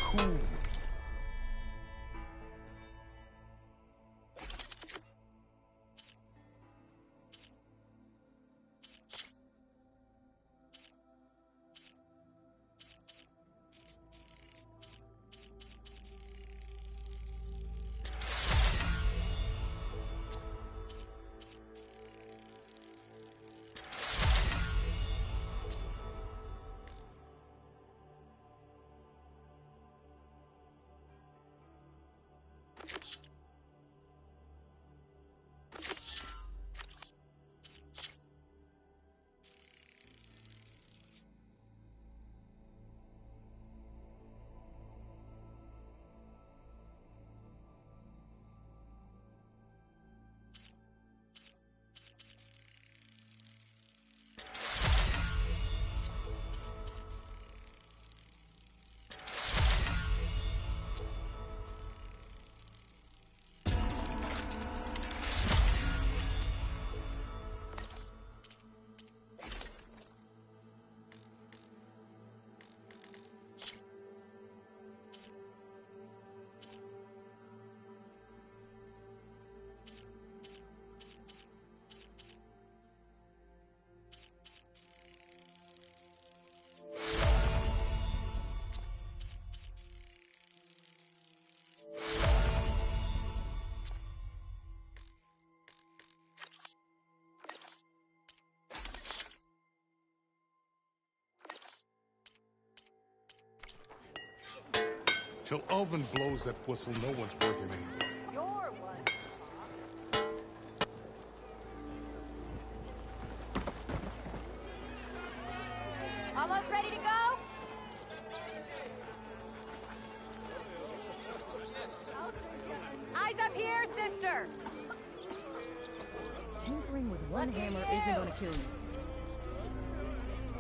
cool. Till Alvin blows that whistle, no one's working in. You're one. Almost ready to go? Eyes up here, sister! Tinkering with one hammer isn't gonna kill you.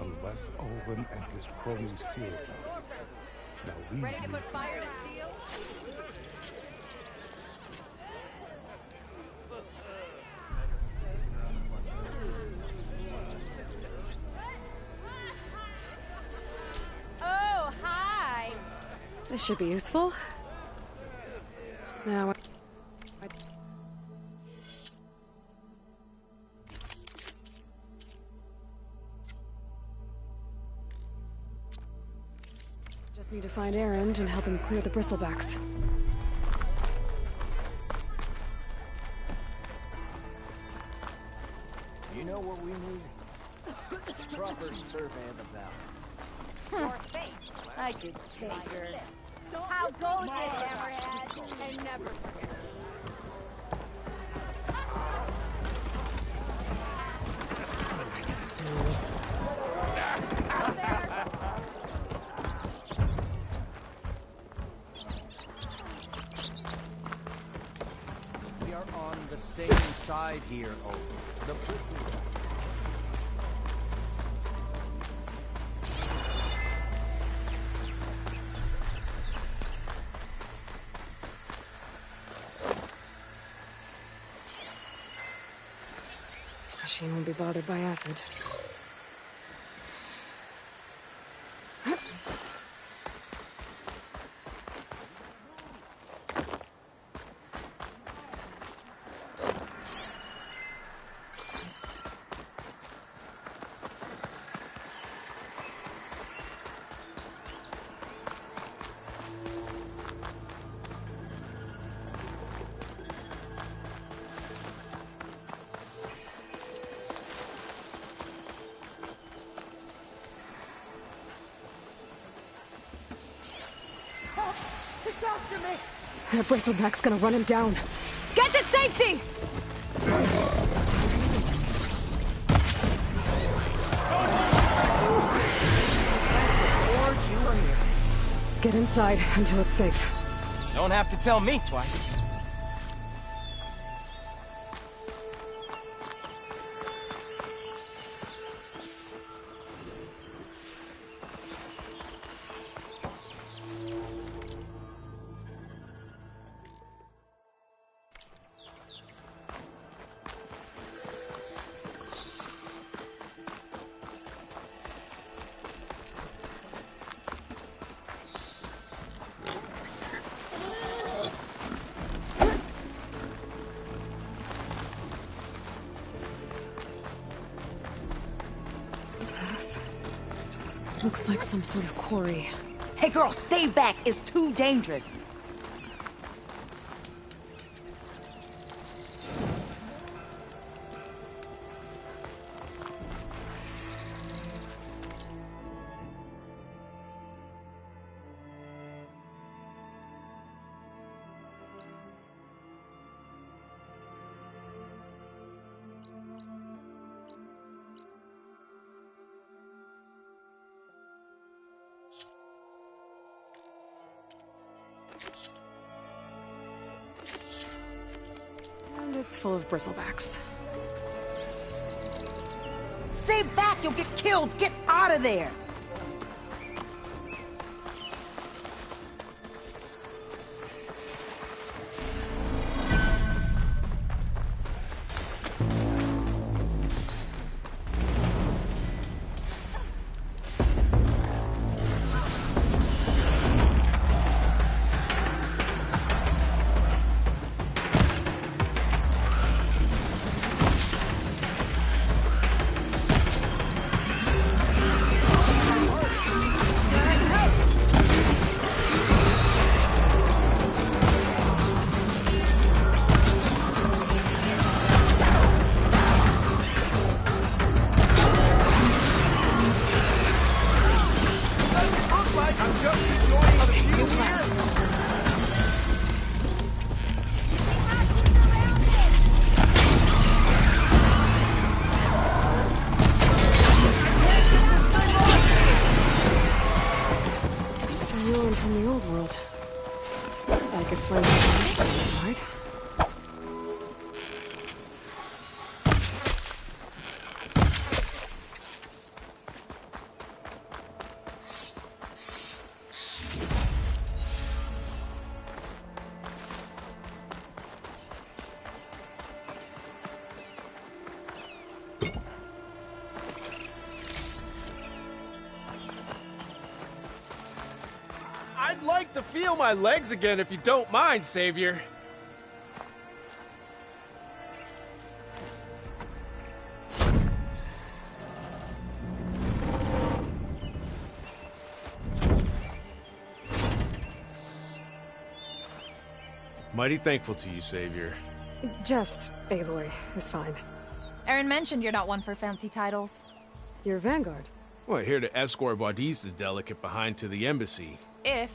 Unless Alvin and his cronies hear about it. Now we Ready to put fire to steel? Oh, hi! This should be useful. Now, just need to find Erend and help him clear the bristlebacks. You know what we need? Proper survey of the valley. Your face. I could take her. How goes it, Hammerhead? And never forget. We are on the same side here, Oak. The She won't be bothered by acid. It's after me! That bristleback's gonna run him down. Get to safety! Get inside until it's safe. Don't have to tell me twice. Looks like some sort of quarry. Hey girl, stay back. It's too dangerous. And it's full of bristlebacks. Stay back, you'll get killed. Get out of there. From the old world. I could find some inside. I'd like to feel my legs again if you don't mind, Savior. Mighty thankful to you, Savior. Just Aloy is fine. Aaron mentioned you're not one for fancy titles. You're Vanguard. Well, here to escort Wadis's delicate behind to the embassy. If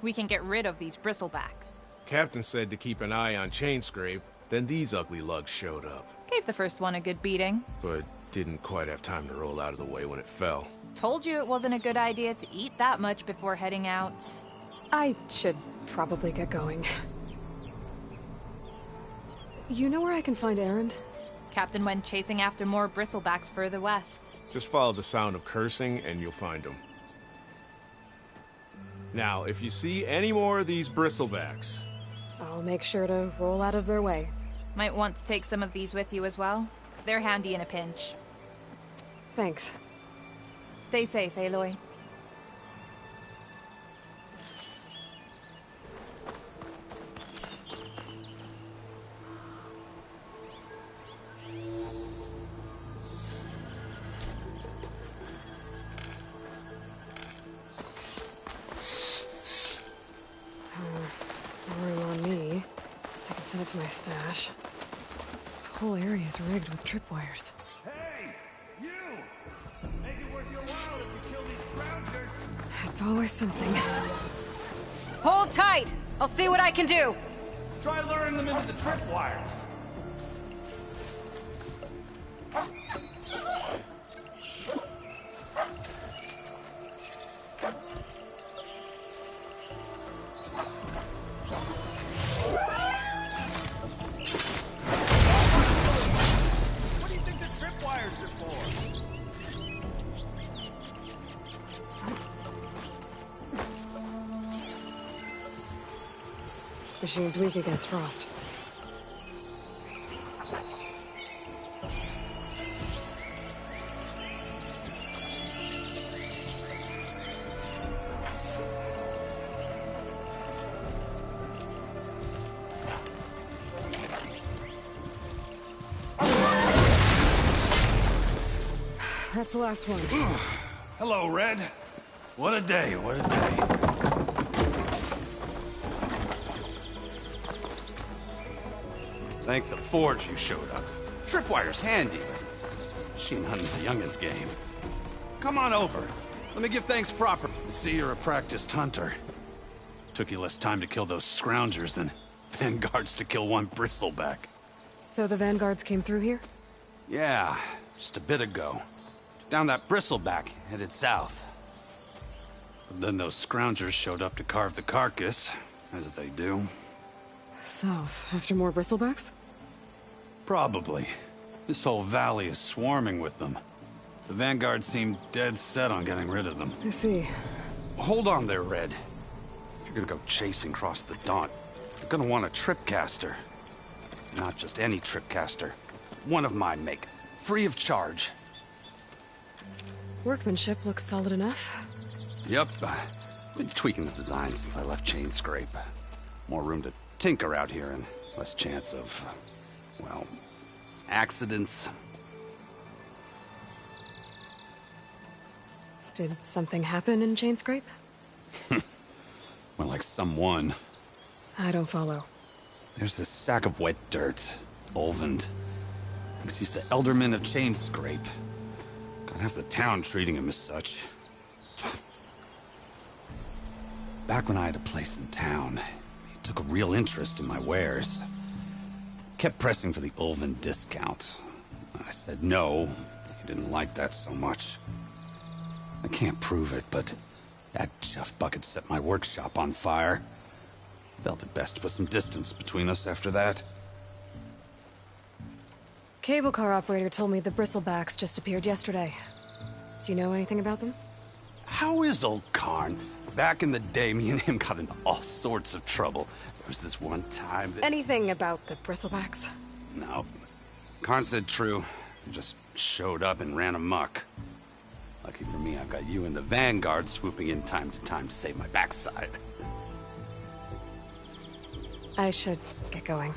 we can get rid of these bristlebacks. Captain said to keep an eye on Chainscrape, then these ugly lugs showed up. Gave the first one a good beating. But didn't quite have time to roll out of the way when it fell. Told you it wasn't a good idea to eat that much before heading out. I should probably get going. You know where I can find Erend? Captain went chasing after more bristlebacks further west. Just follow the sound of cursing and you'll find them. Now, if you see any more of these bristlebacks... I'll make sure to roll out of their way. Might want to take some of these with you as well. They're handy in a pinch. Thanks. Stay safe, Aloy. Room on me. I can send it to my stash. This whole area is rigged with tripwires. Hey! You! Make it worth your while if we kill these crouchers! It's always something. Hold tight! I'll see what I can do! Try luring them into the tripwires! What do you think the tripwires are for? Machine's weak against frost. That's the last one. Hello, Red. What a day, what a day. Thank the Forge you showed up. Tripwire's handy. Machine hunting's a youngin's game. Come on over. Let me give thanks proper. I see you're a practiced hunter. Took you less time to kill those scroungers than Vanguards to kill one bristleback. So the Vanguards came through here? Yeah, just a bit ago. Down that bristleback, headed south. But then those scroungers showed up to carve the carcass, as they do. South, after more bristlebacks? Probably. This whole valley is swarming with them. The Vanguard seemed dead set on getting rid of them. I see. Hold on there, Red. If you're gonna go chasing across the Daunt, you're gonna want a tripcaster. Not just any tripcaster. One of mine make. Free of charge. Workmanship looks solid enough. Yep. Been tweaking the design since I left Chainscrape. More room to tinker out here and less chance of, well, accidents. Did something happen in Chainscrape? Well, like someone. I don't follow. There's this sack of wet dirt. Olvend. Thinks he's the Elderman of Chainscrape. Got half the town treating him as such. Back when I had a place in town, he took a real interest in my wares. Kept pressing for the Olvend discount. I said no. He didn't like that so much. I can't prove it, but that chuff bucket set my workshop on fire. Felt it best to put some distance between us after that. Cable car operator told me the bristlebacks just appeared yesterday. Do you know anything about them? How is old Karn? Back in the day, me and him got into all sorts of trouble. There was this one time that... Anything about the bristlebacks? No. Karn said true. He just showed up and ran amok. Lucky for me, I've got you and the Vanguard swooping in time to save my backside. I should get going.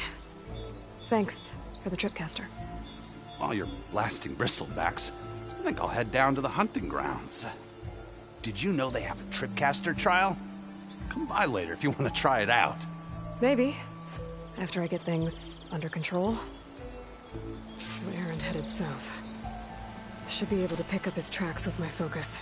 Thanks for the tripcaster. While you're blasting bristlebacks, I think I'll head down to the hunting grounds. Did you know they have a tripcaster trial? Come by later if you want to try it out. Maybe. After I get things under control. So Erend headed south. Should be able to pick up his tracks with my focus.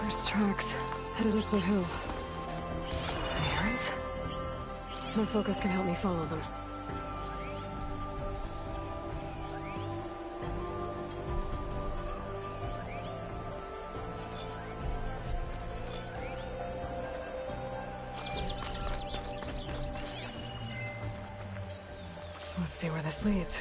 There's tracks headed up the hill. Errands? My focus can help me follow them. Let's see where this leads.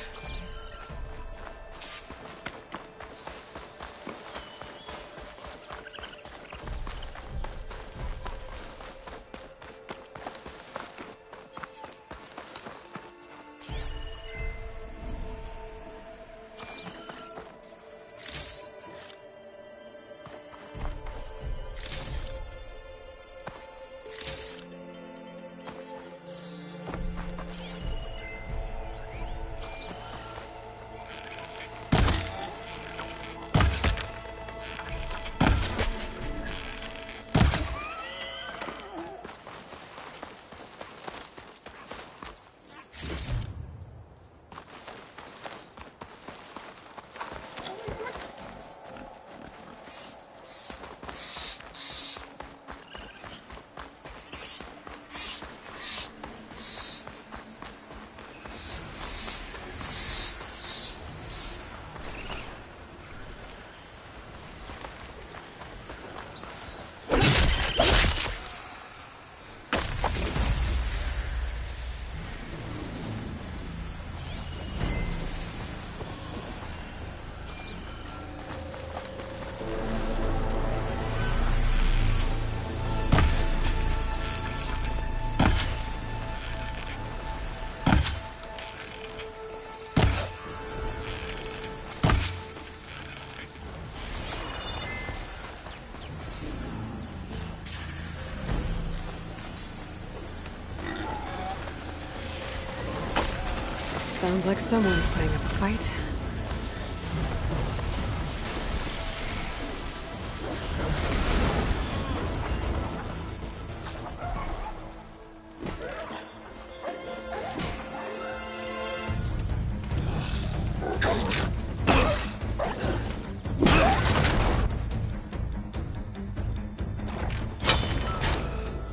Sounds like someone's putting up a fight.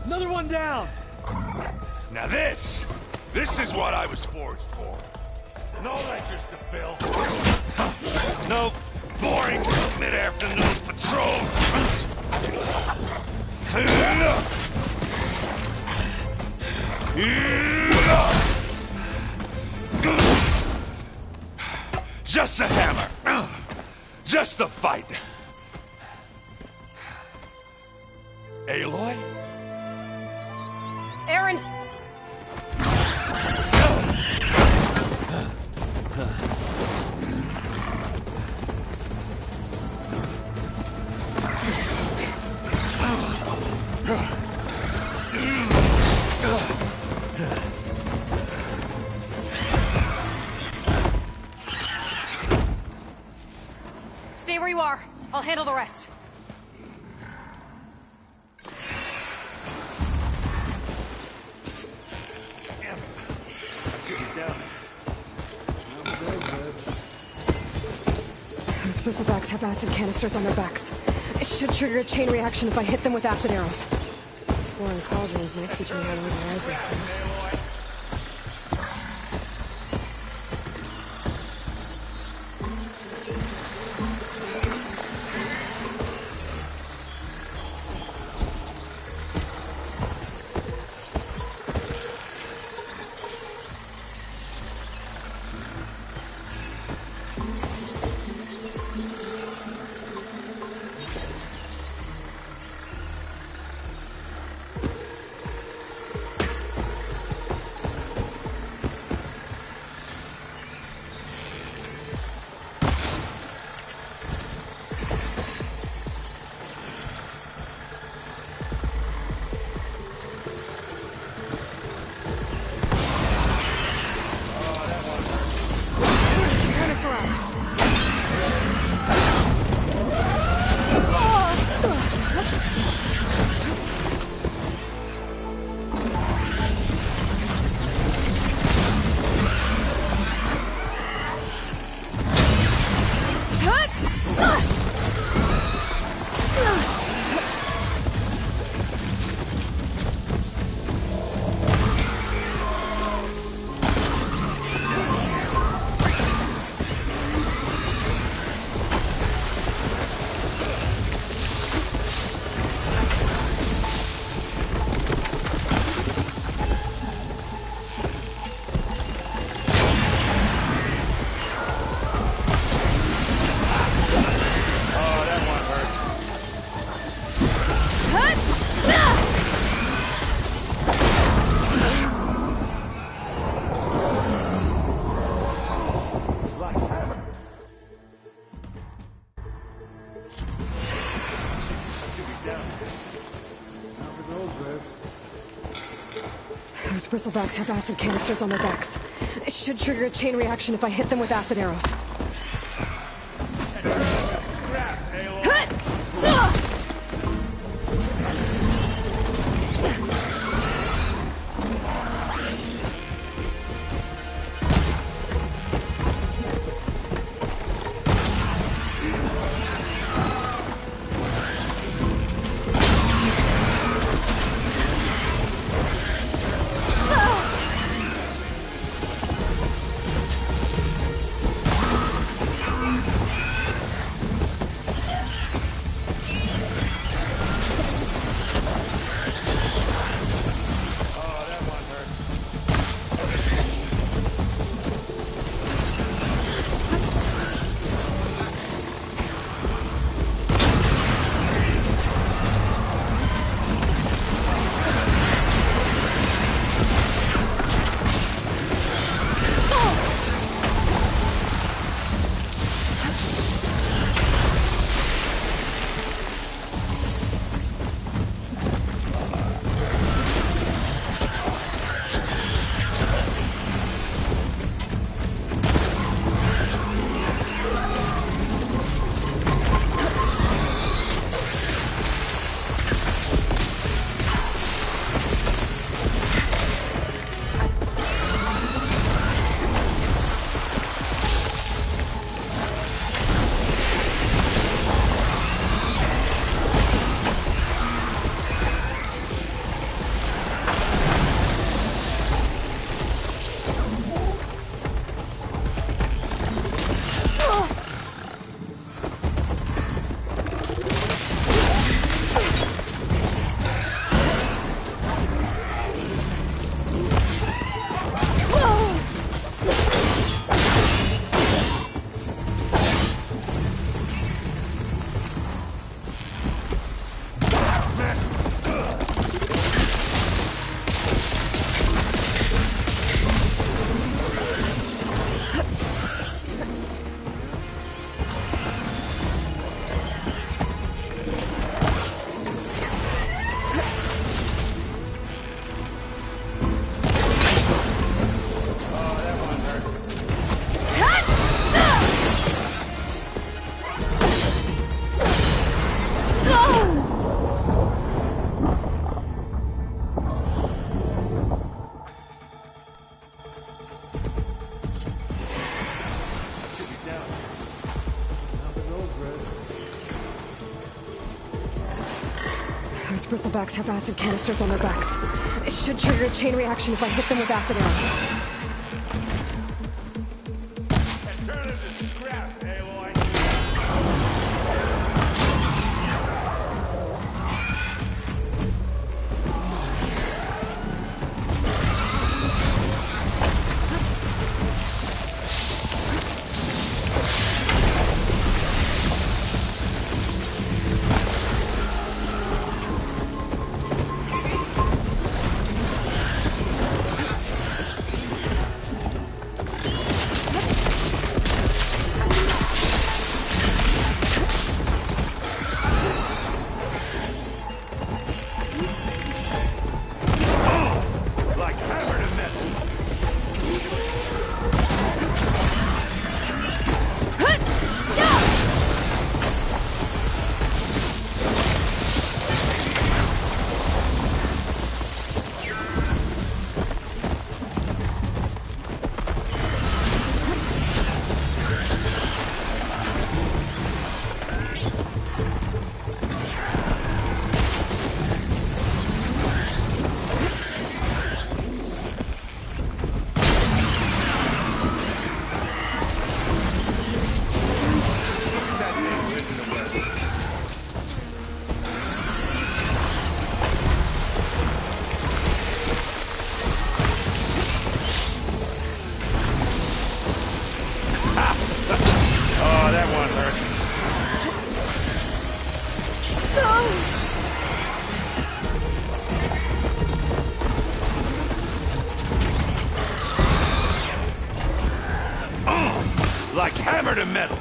Another one down! Now this is what I was forged for. No lectures to fill. No boring mid-afternoon patrols. Just a hammer. Just the fight. Aloy? Erend! Stay where you are. I'll handle the rest. Those bristlebacks have acid canisters on their backs. It should trigger a chain reaction if I hit them with acid arrows. Exploring cauldrons might teach me how to override these things. Those bristlebacks have acid canisters on their backs. It should trigger a chain reaction if I hit them with acid arrows. Those bristlebacks have acid canisters on their backs. It should trigger a chain reaction if I hit them with acid arrows. Turn into scrap, Aloy. Like hammer to metal. That thing's into the web. Oh, that one hurt. Like hammer to metal.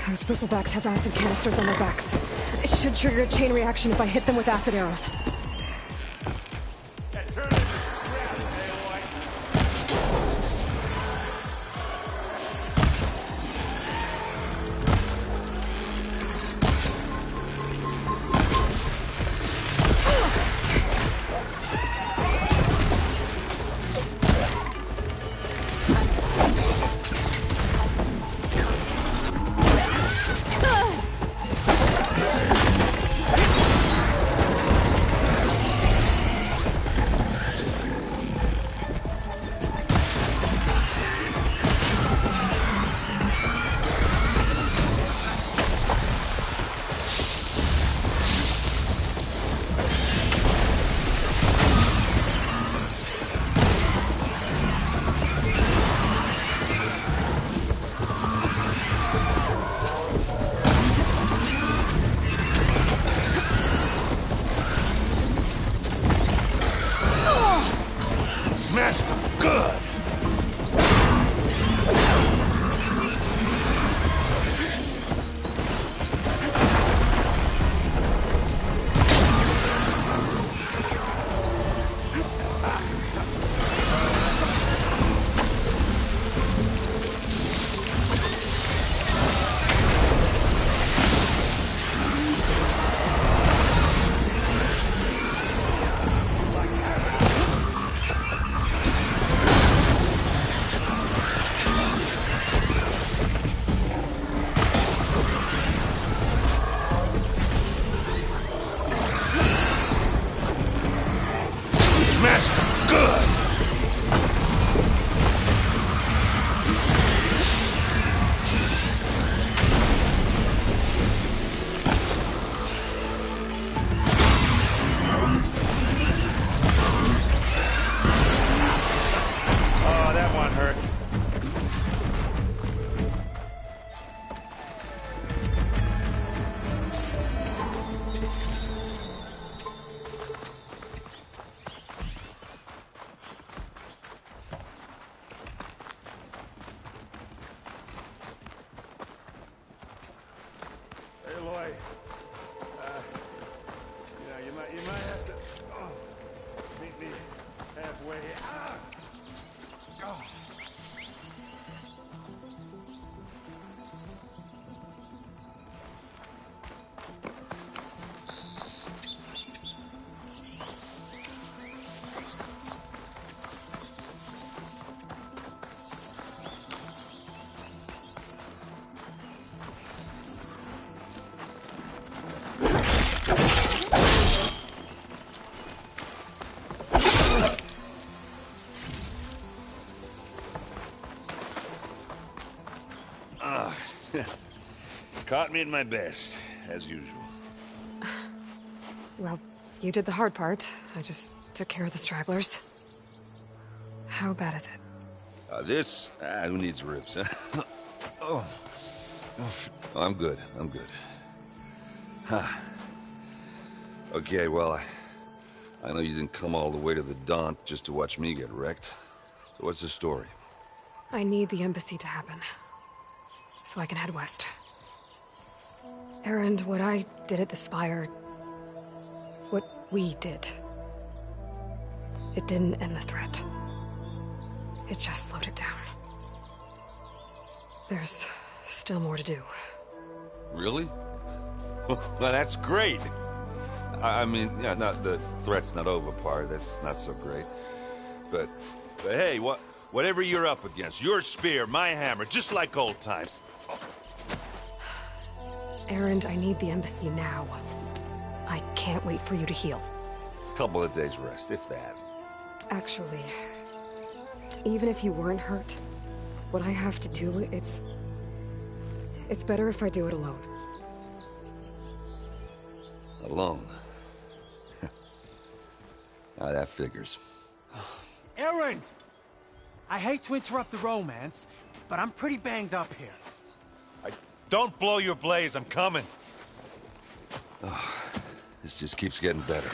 Those bristlebacks have acid canisters on their backs. It should trigger a chain reaction if I hit them with acid arrows. Turn into scrap, Aloy. Caught me at my best, as usual. Well, you did the hard part. I just took care of the stragglers. How bad is it? Who needs ribs, huh? Oh, I'm good. I'm good. Huh. Okay, well, I know you didn't come all the way to the Daunt just to watch me get wrecked. So what's the story? I need the embassy to happen, so I can head west. Erend, what I did at the Spire... what we did... it didn't end the threat. It just slowed it down. There's still more to do. Really? Well, that's great. I mean, yeah, not the threat's not over part. That's not so great. But hey, whatever you're up against, your spear, my hammer, just like old times. Erend, I need the embassy now. I can't wait for you to heal. Couple of days rest, if that. Actually, even if you weren't hurt, what I have to do, it's better if I do it alone. Alone? Now that figures. Erend! I hate to interrupt the romance, but I'm pretty banged up here. Don't blow your blaze, I'm coming. Oh, this just keeps getting better.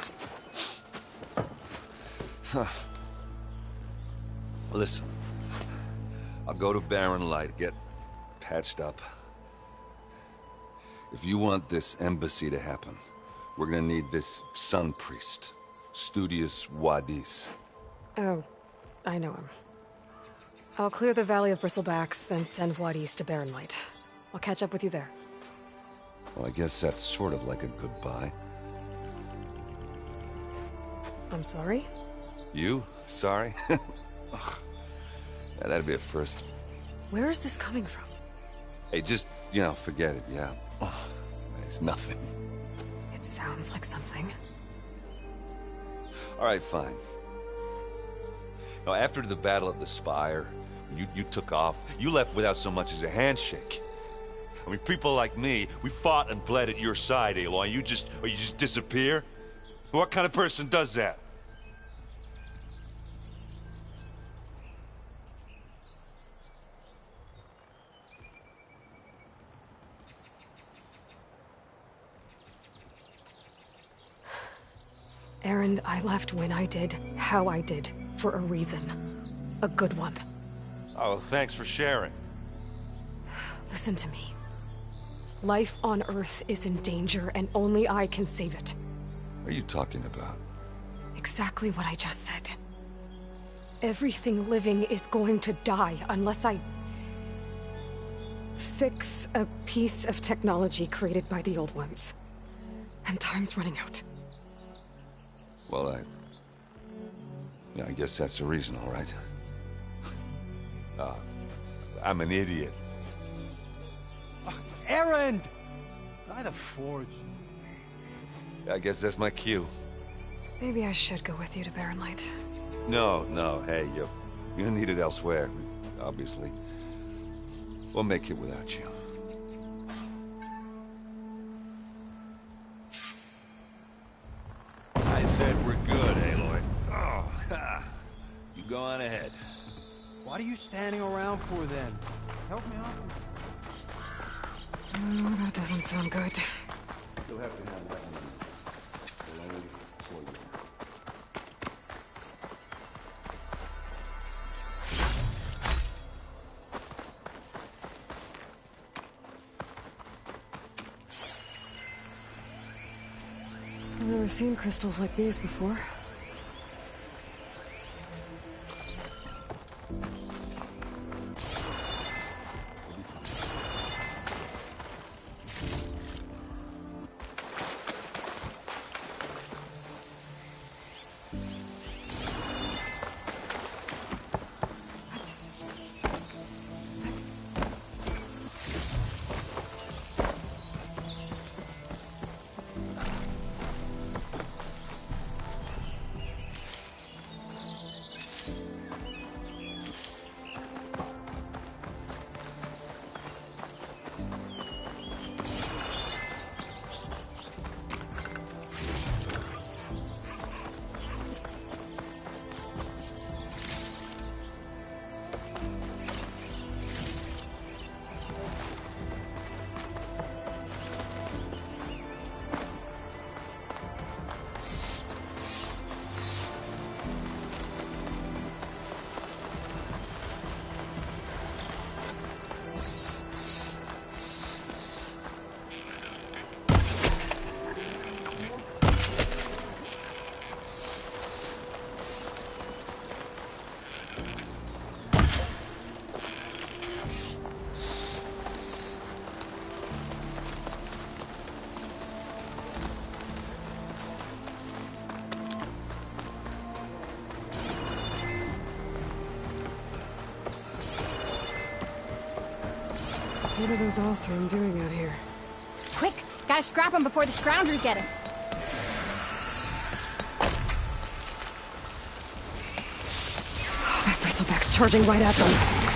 Huh. Listen, I'll go to Barren Light, get patched up. If you want this embassy to happen, we're gonna need this Sun Priest, Studius Wadis. Oh, I know him. I'll clear the Valley of Bristlebacks, then send Wadis to Barren Light. I'll catch up with you there. Well, I guess that's sort of like a goodbye. I'm sorry? You? Sorry? Ugh. Yeah, that'd be a first. Where is this coming from? Hey, just, forget it, yeah? Oh, it's nothing. It sounds like something. All right, fine. Now, after the battle at the Spire, you took off, you left without so much as a handshake. I mean, people like me, we fought and bled at your side, Aloy. You just disappear? What kind of person does that? Erend, I left when I did, how I did, for a reason. A good one. Oh, thanks for sharing. Listen to me. Life on Earth is in danger, and only I can save it. What are you talking about? Exactly what I just said. Everything living is going to die unless I... fix a piece of technology created by the Old Ones. And time's running out. Well, I guess that's the reason, all right. I'm an idiot. Erend! By the Forge. I guess that's my cue. Maybe I should go with you to Barren Light. No, hey, you're needed elsewhere, obviously. We'll make it without you. I said we're good, Aloy. Oh, ha. You go on ahead. What are you standing around for then? Help me out. Oh, that doesn't sound good. You'll have to have that one. Alone for you. I've never seen crystals like these before. are those Oseram doing out here? Quick! Gotta scrap him before the scroungers get him. Oh, that bristleback's charging right at them.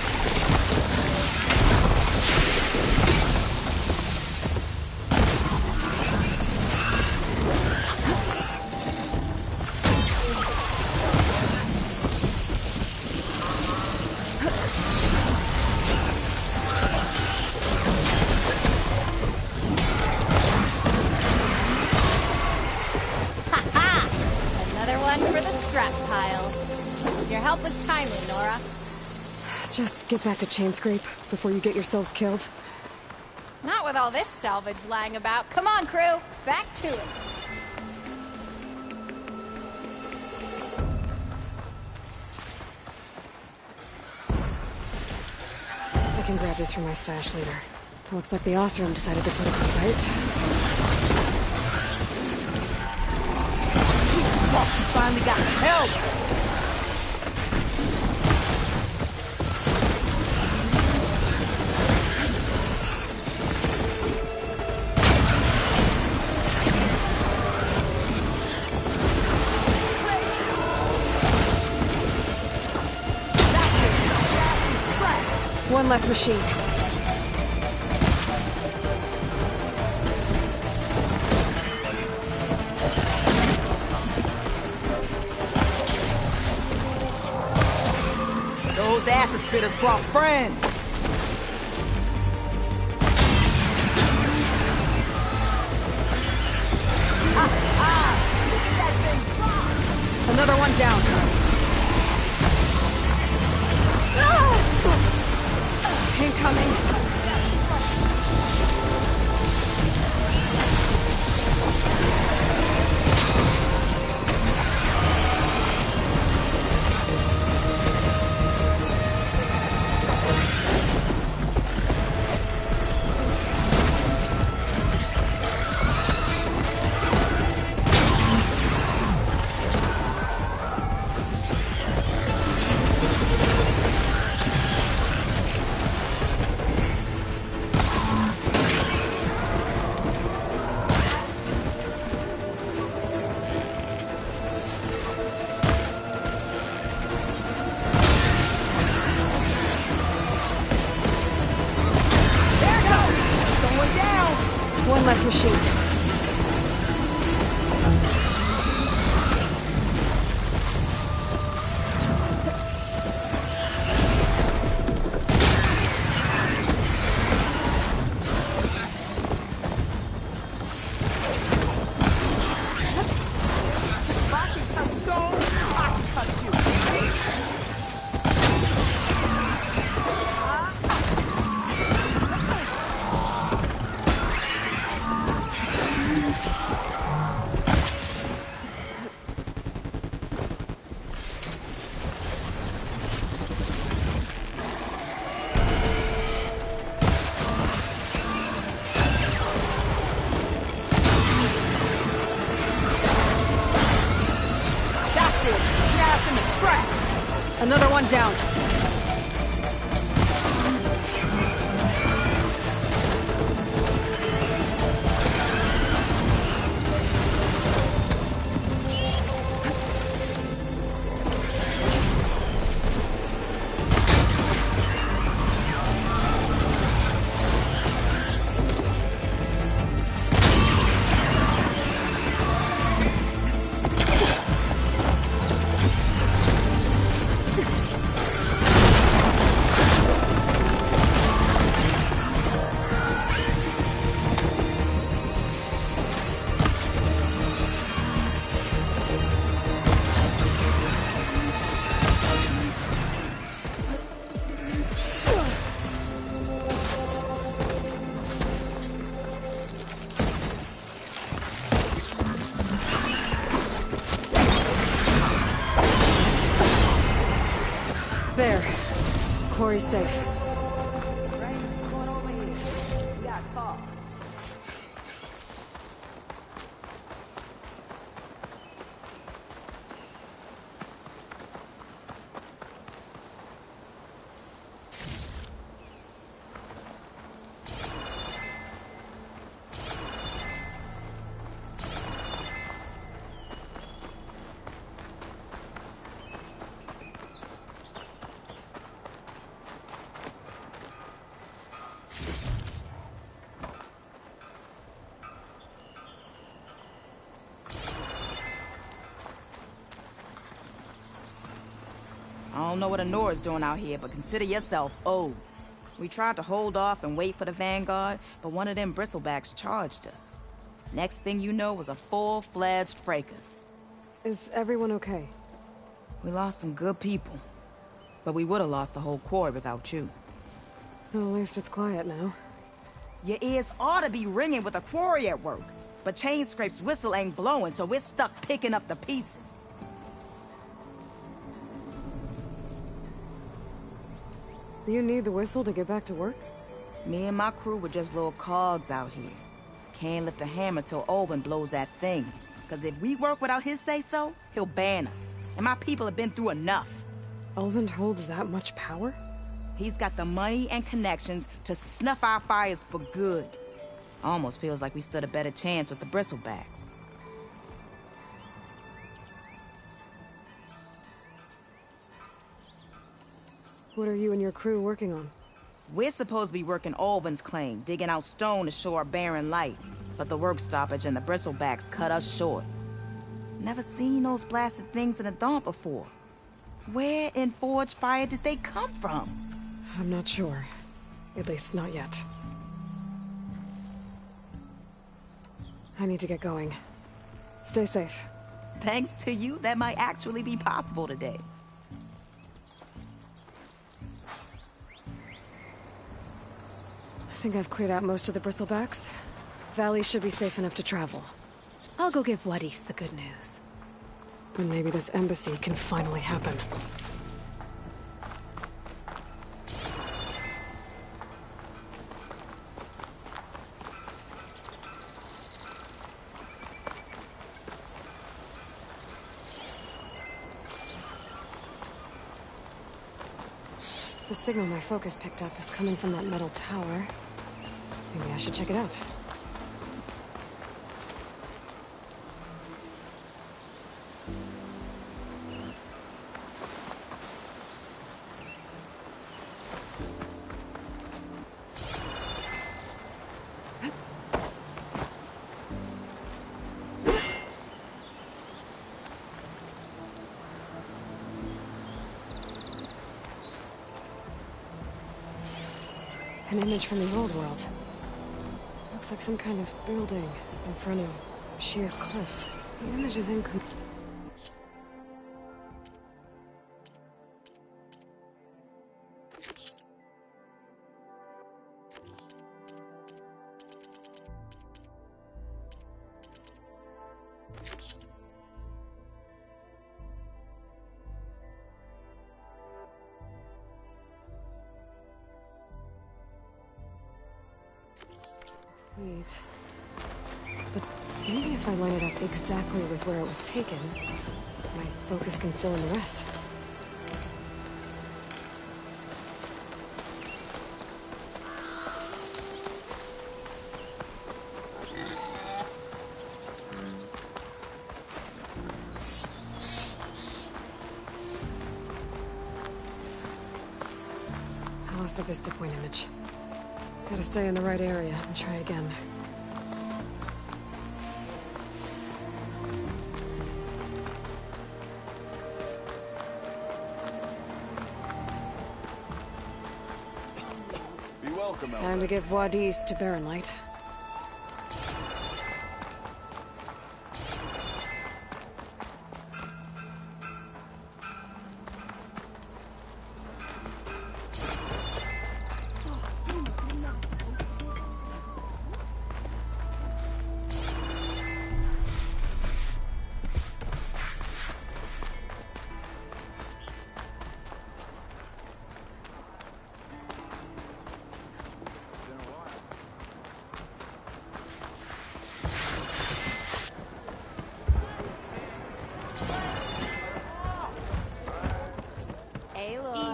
Just get back to Chainscrape before you get yourselves killed. Not with all this salvage lying about. Come on, crew. Back to it. I can grab this from my stash later. Looks like the Oseram decided to put up a fight. Finally got help! One less machine. Those acid spitters brought friends. Another one down. Incoming. One less machine. Another one down. There. Quarry's safe. don't know what Honora's doing out here, but consider yourself owed. We tried to hold off and wait for the Vanguard, but one of them bristlebacks charged us. Next thing you know was a full-fledged fracas. Is everyone okay? We lost some good people, but we would have lost the whole quarry without you. Well, at least it's quiet now. Your ears ought to be ringing with a quarry at work, but Chainscrape's whistle ain't blowing, so we're stuck picking up the pieces. You need the whistle to get back to work? Me and my crew were just little cogs out here. Can't lift a hammer till Olvin blows that thing. Cause if we work without his say-so, he'll ban us. And my people have been through enough. Olvin holds that much power? He's got the money and connections to snuff our fires for good. Almost feels like we stood a better chance with the bristlebacks. What are you and your crew working on? We're supposed to be working Olvin's claim, digging out stone to show our barren light. But the work stoppage and the bristlebacks cut us short. Never seen those blasted things in the Dawn before. Where in Forge Fire did they come from? I'm not sure. At least not yet. I need to get going. Stay safe. Thanks to you, that might actually be possible today. I think I've cleared out most of the bristlebacks. Valley should be safe enough to travel. I'll go give Wadis the good news. And maybe this embassy can finally happen. The signal my focus picked up is coming from that metal tower. Maybe I should check it out. An image from the old world. Looks like some kind of building in front of sheer cliffs. The image is incomplete. But maybe if I line it up exactly with where it was taken, my focus can fill in the rest. I lost the Vista Point image. Gotta stay in the right area and try again. Be welcome, Elder. Time to get Wadis to Barren Light.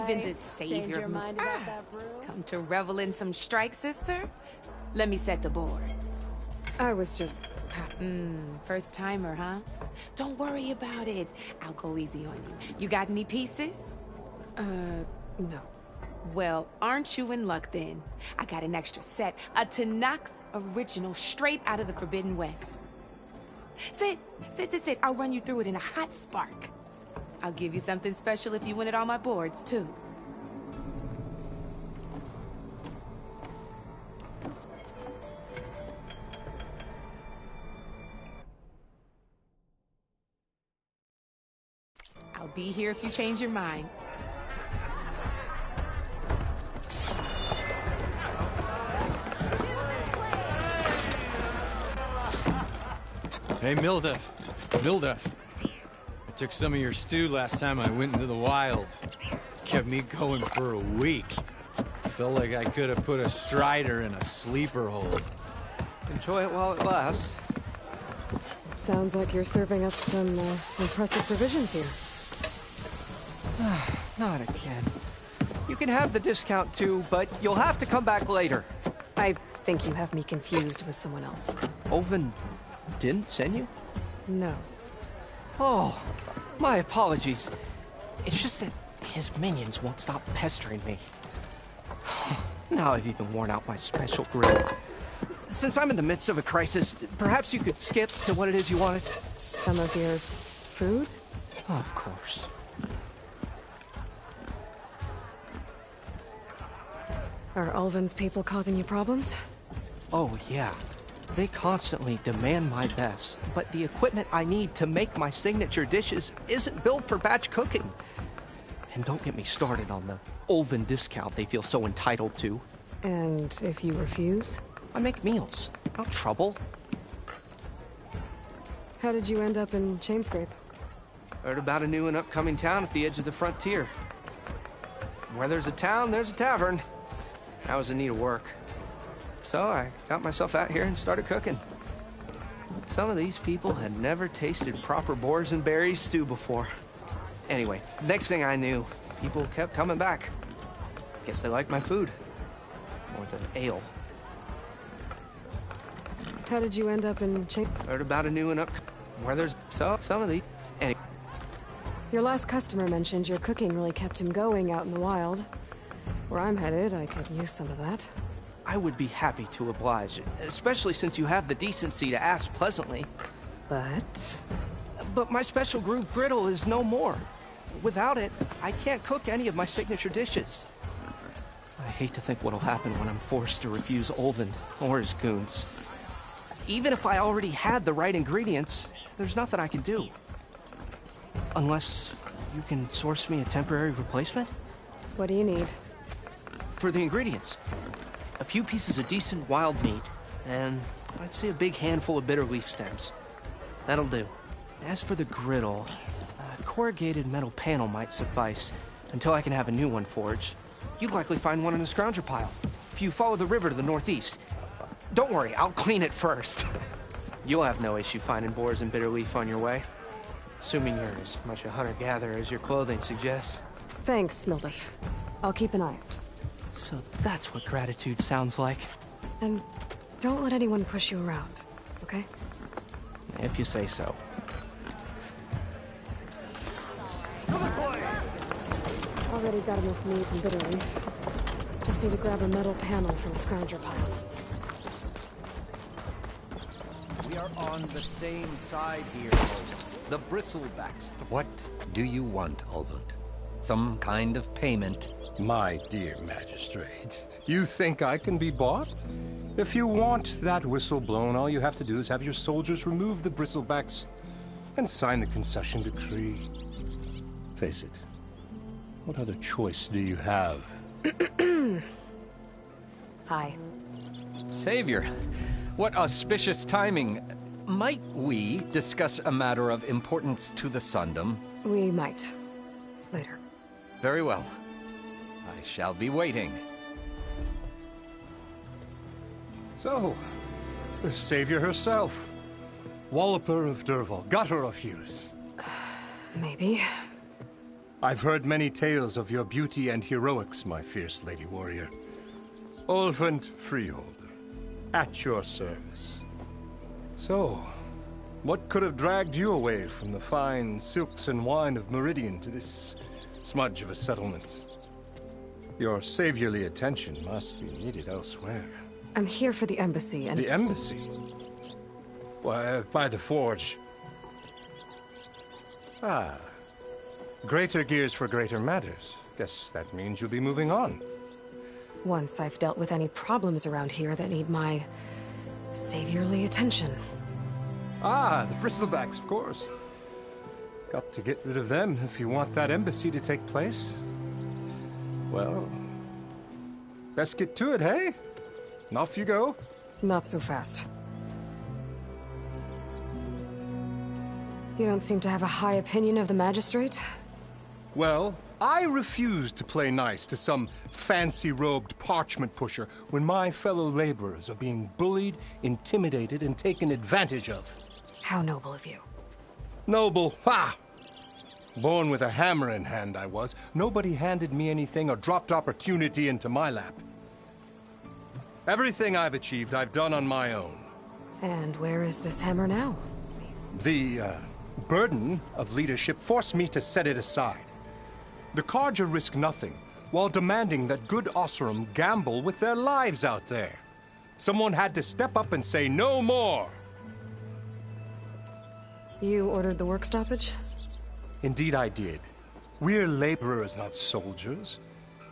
Even the savior of come to revel in some strike, sister? Let me set the board. I was just... First timer, huh? Don't worry about it. I'll go easy on you. You got any pieces? No. Well, aren't you in luck then? I got an extra set, a Tanakh original straight out of the Forbidden West. Sit. I'll run you through it in a hot spark. I'll give you something special if you win it on my boards, too. I'll be here if you change your mind. Hey, Milda. Milda. I took some of your stew last time I went into the wilds. Kept me going for a week. Felt like I could have put a strider in a sleeper hold. Enjoy it while it lasts. Sounds like you're serving up some impressive provisions here. Not again. You can have the discount too, but you'll have to come back later. I think you have me confused with someone else. Olvin didn't send you? No. Oh, my apologies. It's just that his minions won't stop pestering me. Now I've even worn out my special grill. Since I'm in the midst of a crisis, perhaps you could skip to what it is you wanted? Some of your food? Of course. Are Ulvin's people causing you problems? Oh, yeah. They constantly demand my best, but the equipment I need to make my signature dishes isn't built for batch cooking. And don't get me started on the Ulvin discount they feel so entitled to. And if you refuse? I make meals, no trouble. How did you end up in Chainscrape? Heard about a new and upcoming town at the edge of the frontier. Where there's a town, there's a tavern. I was in need of work. So I got myself out here and started cooking. Some of these people had never tasted proper boars and berries stew before. Anyway, next thing I knew, people kept coming back. Guess they liked my food. Or the ale. How did you end up in Heard about a new and where there's some of these. Anyway. Your last customer mentioned your cooking really kept him going out in the wild. Where I'm headed, I could use some of that. I would be happy to oblige, especially since you have the decency to ask pleasantly. But my special groove griddle is no more. Without it, I can't cook any of my signature dishes. I hate to think what'll happen when I'm forced to refuse Ulvin or his goons. Even if I already had the right ingredients, there's nothing I can do. Unless you can source me a temporary replacement? What do you need? For the ingredients. A few pieces of decent wild meat, and I'd say a big handful of bitter leaf stems. That'll do. As for the griddle, a corrugated metal panel might suffice until I can have a new one forged. You'd likely find one in a scrounger pile, if you follow the river to the northeast. Don't worry, I'll clean it first. You'll have no issue finding boars and bitter leaf on your way. Assuming you're as much a hunter-gatherer as your clothing suggests. Thanks, Mildif. I'll keep an eye out. So that's what gratitude sounds like. And don't let anyone push you around, okay? If you say so. Already got enough meat and bitter leaf. Just need to grab a metal panel from a scrounger pile. We are on the same side here, Ulvin. The Bristlebacks. What do you want, Ulvin? Some kind of payment? My dear magistrate, you think I can be bought? If you want that whistle blown, all you have to do is have your soldiers remove the Bristlebacks and sign the concession decree. Face it, what other choice do you have? Hi. Savior, what auspicious timing. Might we discuss a matter of importance to the Sundom? We might. Later. Very well. I shall be waiting. So, the Savior herself. Walloper of Derval, gutter of youth. Maybe. I've heard many tales of your beauty and heroics, my fierce lady warrior. Ulvin Freeholder, at your service. So, what could have dragged you away from the fine silks and wine of Meridian to this smudge of a settlement? Your saviorly attention must be needed elsewhere. I'm here for the embassy and... The embassy? Why, by the forge. Ah. Greater gears for greater matters. Guess that means you'll be moving on. Once I've dealt with any problems around here that need my saviorly attention. Ah, the Bristlebacks, of course. Got to get rid of them if you want that embassy to take place. Well, best get to it, hey? And off you go. Not so fast. You don't seem to have a high opinion of the Magistrate? Well, I refuse to play nice to some fancy-robed parchment pusher when my fellow laborers are being bullied, intimidated, and taken advantage of. How noble of you. Noble? Ha! Born with a hammer in hand, I was. Nobody handed me anything or dropped opportunity into my lap. Everything I've achieved, I've done on my own. And where is this hammer now? The, burden of leadership forced me to set it aside. The Carja risk nothing, while demanding that good Oseram gamble with their lives out there. Someone had to step up and say no more. You ordered the work stoppage? Indeed I did. We're laborers, not soldiers.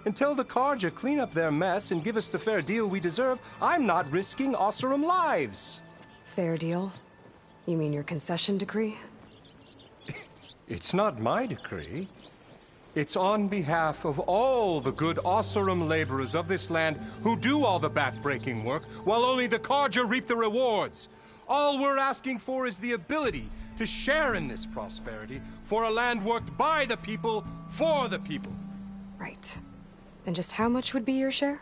Until the Carja clean up their mess and give us the fair deal we deserve, I'm not risking Oseram lives. Fair deal? You mean your concession decree? It's not my decree. It's on behalf of all the good Oseram laborers of this land who do all the back-breaking work, while only the Carja reap the rewards. All we're asking for is the ability to share in this prosperity for a land worked by the people, for the people. Right. Then just how much would be your share?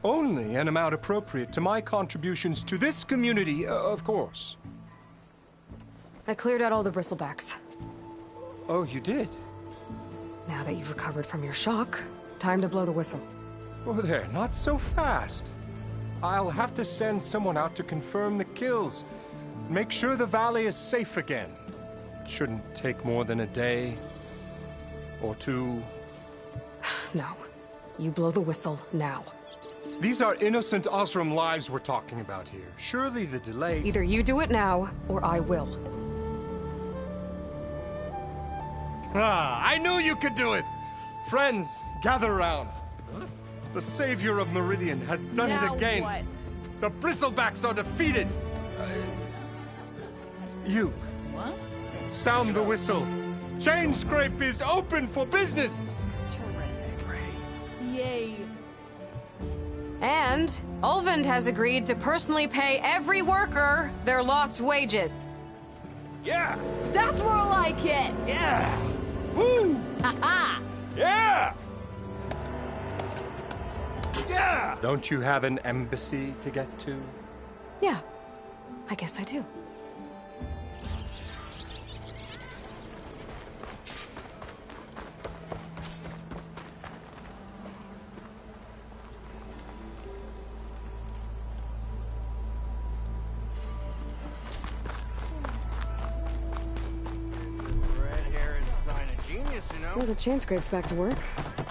Only an amount appropriate to my contributions to this community, of course. I cleared out all the Bristlebacks. Oh, you did? Now that you've recovered from your shock, time to blow the whistle. Oh there, not so fast. I'll have to send someone out to confirm the kills. Make sure the valley is safe again. It shouldn't take more than a day. Or two. No. You blow the whistle now. These are innocent Oseram lives we're talking about here. Surely the delay... Either you do it now, or I will. Ah, I knew you could do it! Friends, gather around. The savior of Meridian has done it again. What? The Bristlebacks are defeated. You. What? Sound the whistle. Chainscrape is open for business. Yay. And Ulvund has agreed to personally pay every worker their lost wages. Yeah! That's more like it! Yeah! Woo! Ha-ha! Yeah! Yeah! Don't you have an embassy to get to? Yeah. I guess I do. Well, the Chainscrape's back to work.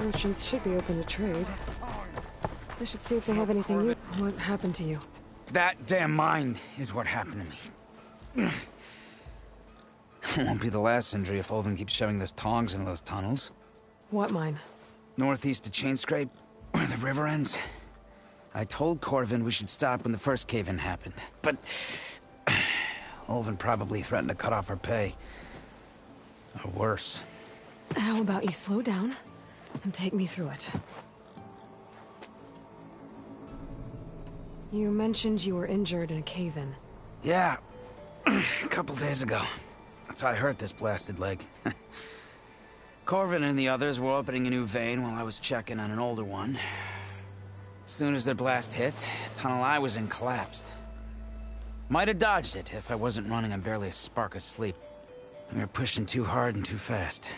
Merchants should be open to trade. I should see if they have anything new. What happened to you? That damn mine is what happened to me. It won't be the last injury if Ulvund keeps shoving those tongs into those tunnels. What mine? Northeast of Chainscrape, where the river ends. I told Corvin we should stop when the first cave-in happened, but... Ulvund probably threatened to cut off our pay. Or worse. How about you slow down and take me through it? You mentioned you were injured in a cave-in. Yeah, a couple days ago. That's how I hurt this blasted leg. Corvin and the others were opening a new vein while I was checking on an older one. As soon as their blast hit, the tunnel I was in collapsed. Might have dodged it if I wasn't running on barely a spark of sleep. We were pushing too hard and too fast.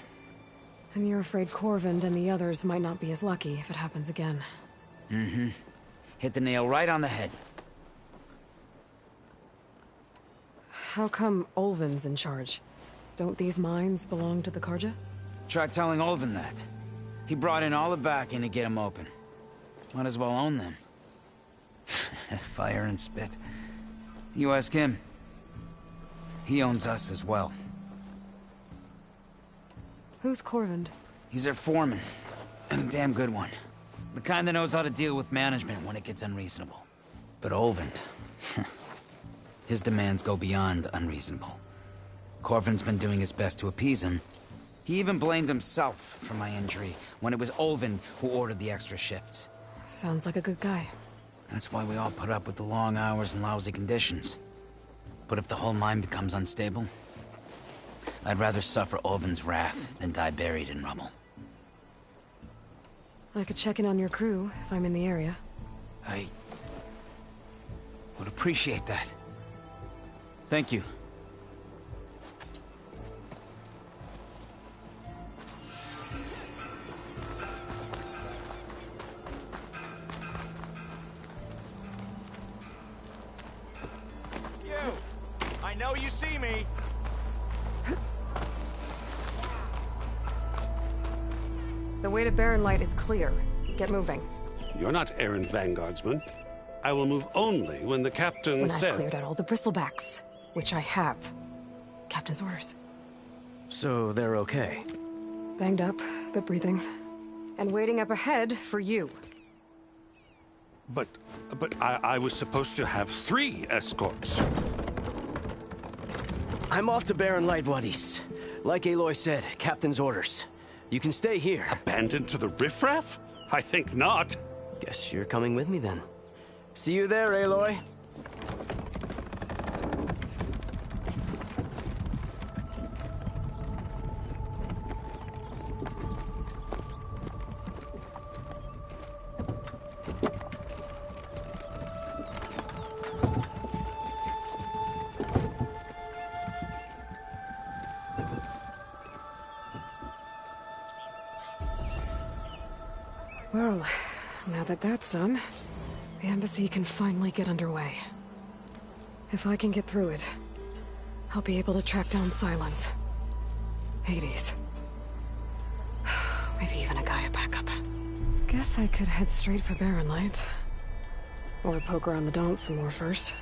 And you're afraid Corvin and the others might not be as lucky if it happens again. Mm-hmm. Hit the nail right on the head. How come Ulvund's in charge? Don't these mines belong to the Carja? Try telling Ulvund that. He brought in all the backing to get them open. Might as well own them. Fire and spit. You ask him. He owns us as well. Who's Corvind? He's their foreman, and a damn good one. The kind that knows how to deal with management when it gets unreasonable. But Olvend, his demands go beyond unreasonable. Corvin's been doing his best to appease him. He even blamed himself for my injury when it was Olvend who ordered the extra shifts. Sounds like a good guy. That's why we all put up with the long hours and lousy conditions. But if the whole mine becomes unstable, I'd rather suffer Olvend's wrath than die buried in rubble. I could check in on your crew if I'm in the area. I would appreciate that. Thank you. I know you see me. The way to Barren Light is clear. Get moving. You're not errant vanguardsman. I will move only when the captain When says... I've cleared out all the bristlebacks, which I have. Captain's orders. So they're okay? Banged up, but breathing. And waiting up ahead for you. But I was supposed to have 3 escorts. I'm off to Barren Light, Wadis. Like Aloy said, Captain's orders. You can stay here. Abandoned to the riffraff? I think not. Guess you're coming with me then. See you there, Aloy. Well, now that that's done, the embassy can finally get underway. If I can get through it, I'll be able to track down Sylens. Hades. Maybe even a Gaia backup. Guess I could head straight for Barren Light. Or poke around the Daunt some more first.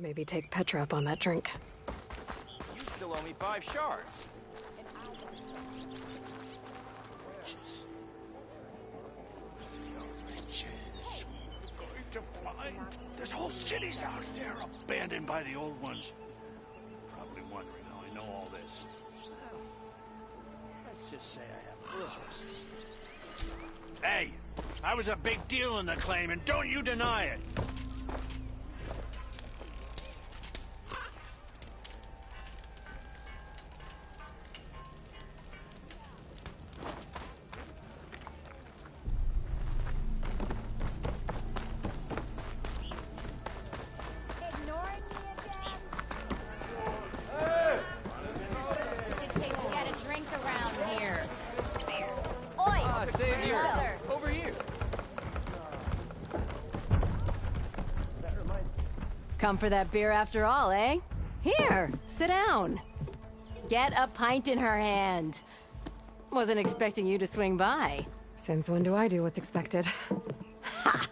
Maybe take Petra up on that drink. You still owe me 5 shards. To find. This whole city's out there, abandoned by the old ones. Probably wondering how I know all this. Well, let's just say I have sources. Hey, I was a big deal in the claim, and don't you deny it. Come for that beer after all, eh? Here, sit down. Get a pint in her hand. Wasn't expecting you to swing by. Since when do I do what's expected? Ha!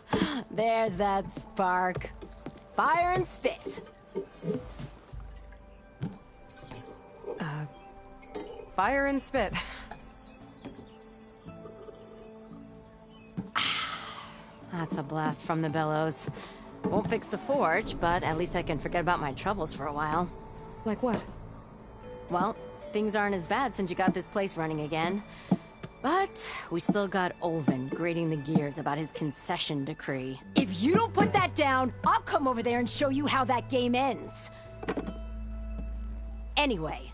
There's that spark. Fire and spit. Fire and spit. That's a blast from the bellows. Won't fix the forge, but at least I can forget about my troubles for a while. Like what? Well, things aren't as bad since you got this place running again. But we still got Olvin grating the gears about his concession decree. If you don't put that down, I'll come over there and show you how that game ends. Anyway,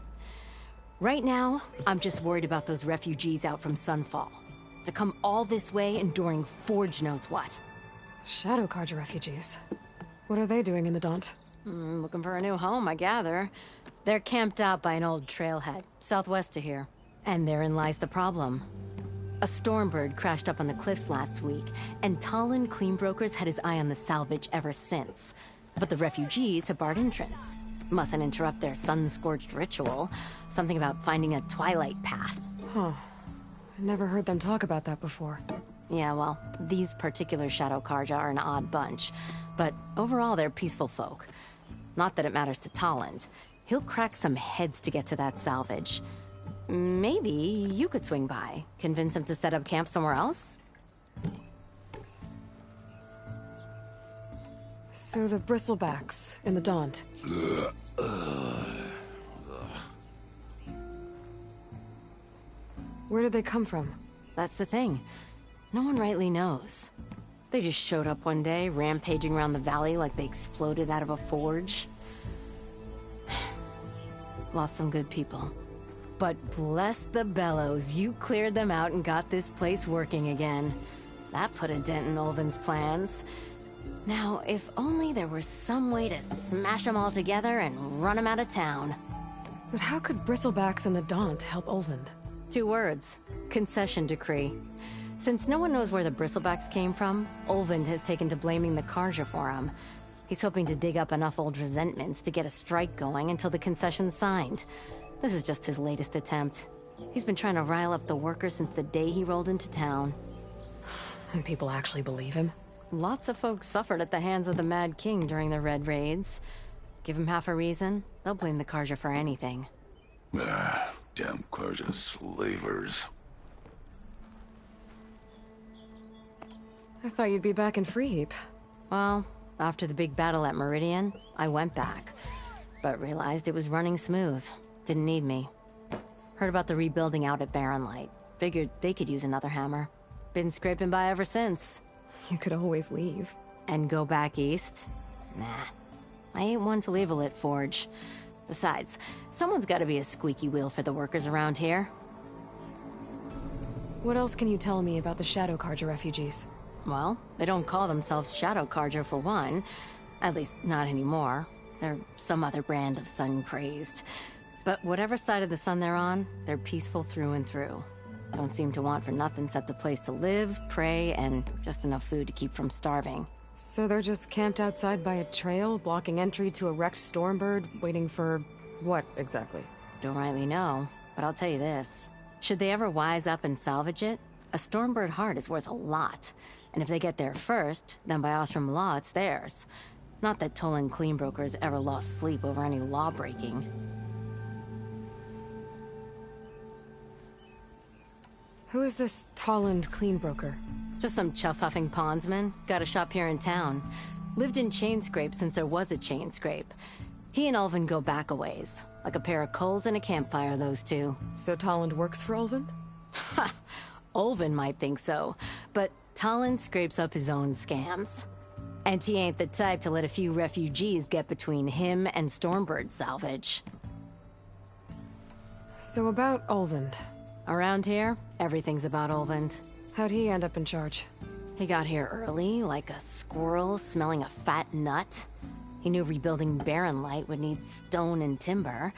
right now, I'm just worried about those refugees out from Sunfall. To come all this way enduring Forge knows what. Shadow Carja refugees. What are they doing in the Daunt? Looking for a new home, I gather. They're camped out by an old trailhead, southwest of here. And therein lies the problem. A Stormbird crashed up on the cliffs last week, and Talon Cleanbrokers had his eye on the salvage ever since. But the refugees have barred entrance. Mustn't interrupt their sun-scorched ritual. Something about finding a twilight path. Huh. I never heard them talk about that before. Yeah, well, these particular Shadow Carja are an odd bunch, but overall they're peaceful folk. Not that it matters to Talon. He'll crack some heads to get to that salvage. Maybe you could swing by, convince him to set up camp somewhere else? So the Bristlebacks in the Daunt. Where did they come from? That's the thing. No one rightly knows. They just showed up one day, rampaging around the valley like they exploded out of a forge. Lost some good people. But bless the bellows, you cleared them out and got this place working again. That put a dent in Olvin's plans. Now, if only there were some way to smash them all together and run them out of town. But how could Bristlebacks and the Daunt help Olvin? 2 words. Concession decree. Since no one knows where the Bristlebacks came from, Olvind has taken to blaming the Carja for them. He's hoping to dig up enough old resentments to get a strike going until the concession's signed. This is just his latest attempt. He's been trying to rile up the workers since the day he rolled into town. And people actually believe him? Lots of folks suffered at the hands of the Mad King during the Red Raids. Give him half a reason, they'll blame the Carja for anything. Damn Carja slavers. I thought you'd be back in Freeheap. Well, after the big battle at Meridian, I went back. But realized it was running smooth. Didn't need me. Heard about the rebuilding out at Barren Light. Figured they could use another hammer. Been scraping by ever since. You could always leave. And go back east? Nah. I ain't one to leave a lit forge. Besides, someone's gotta be a squeaky wheel for the workers around here. What else can you tell me about the Shadow Carja refugees? Well, they don't call themselves Shadow Carja for one. At least, not anymore. They're some other brand of sun-crazed. But whatever side of the sun they're on, they're peaceful through and through. Don't seem to want for nothing except a place to live, pray, and just enough food to keep from starving. So they're just camped outside by a trail, blocking entry to a wrecked Stormbird, waiting for... what, exactly? Don't rightly know, but I'll tell you this. Should they ever wise up and salvage it, a Stormbird heart is worth a lot. And if they get there first, then by Ostrom law, it's theirs. Not that Toland Cleanbrokers ever lost sleep over any law-breaking. Who is this Toland Cleanbroker? Just some chuff-huffing pondsman. Got a shop here in town. Lived in Chainscrape since there was a Chainscrape. He and Ulvin go back a ways. Like a pair of coals and a campfire, those two. So Toland works for Ulvin? Ha! Ulvin might think so, but Toland scrapes up his own scams. And he ain't the type to let a few refugees get between him and Stormbird salvage. So about Ulvin. Around here, everything's about Ulvin. How'd he end up in charge? He got here early, like a squirrel smelling a fat nut. He knew rebuilding Barren Light would need stone and timber.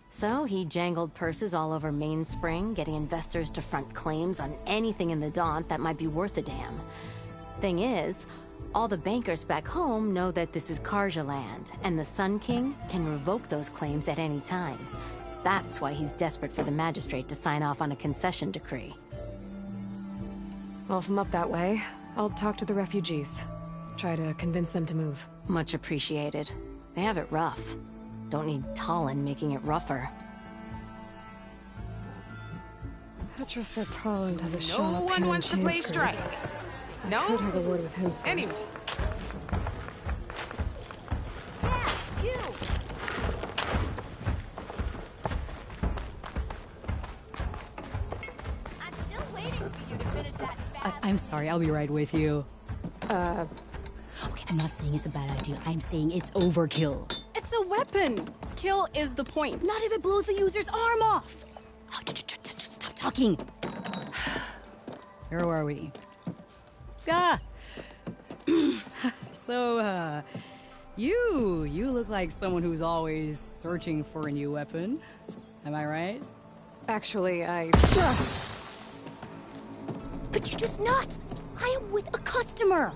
So he jangled purses all over Mainspring, getting investors to front claims on anything in the Daunt that might be worth a damn. Thing is, all the bankers back home know that this is Karja land, and the Sun King can revoke those claims at any time. That's why he's desperate for the magistrate to sign off on a concession decree. Well, if I'm up that way, I'll talk to the refugees. Try to convince them to move. Much appreciated. They have it rough. Don't need Toland making it rougher. Petra said Toland has a No shop one in wants to play Chainscrape. strike. I No? could have a word with him first. Anyway. I'm sorry, I'll be right with you. Okay, I'm not saying it's a bad idea. I'm saying it's overkill. It's a weapon. Kill is the point. Not if it blows the user's arm off. Oh, just stop talking. Where are we? Ah! So, you look like someone who's always searching for a new weapon. Am I right? Actually, But you're just nuts! I am with a customer!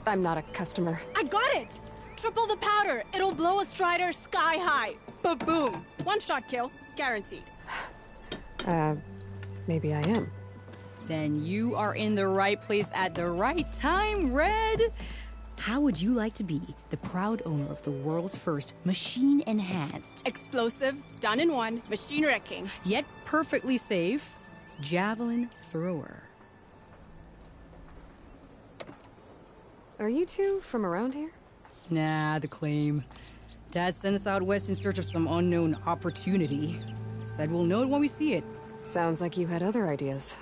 I'm not a customer. I got it. Triple the powder. It'll blow a Strider sky high. Ba-boom. One shot kill. Guaranteed. Maybe I am. Then you are in the right place at the right time, Red! How would you like to be the proud owner of the world's first machine-enhanced, explosive, done in one, machine wrecking, yet perfectly safe, javelin thrower? Are you two from around here? Nah, the claim. Dad sent us out west in search of some unknown opportunity. Said we'll know it when we see it. Sounds like you had other ideas.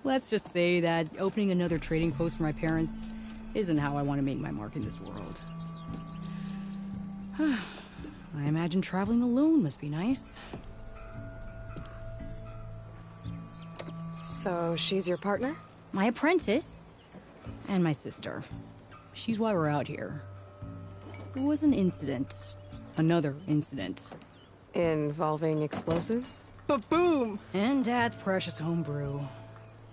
Let's just say that opening another trading post for my parents isn't how I want to make my mark in this world. I imagine traveling alone must be nice. So, she's your partner? My apprentice. And my sister. She's why we're out here. There was an incident. Another incident. Involving explosives? Ba-boom! And Dad's precious homebrew.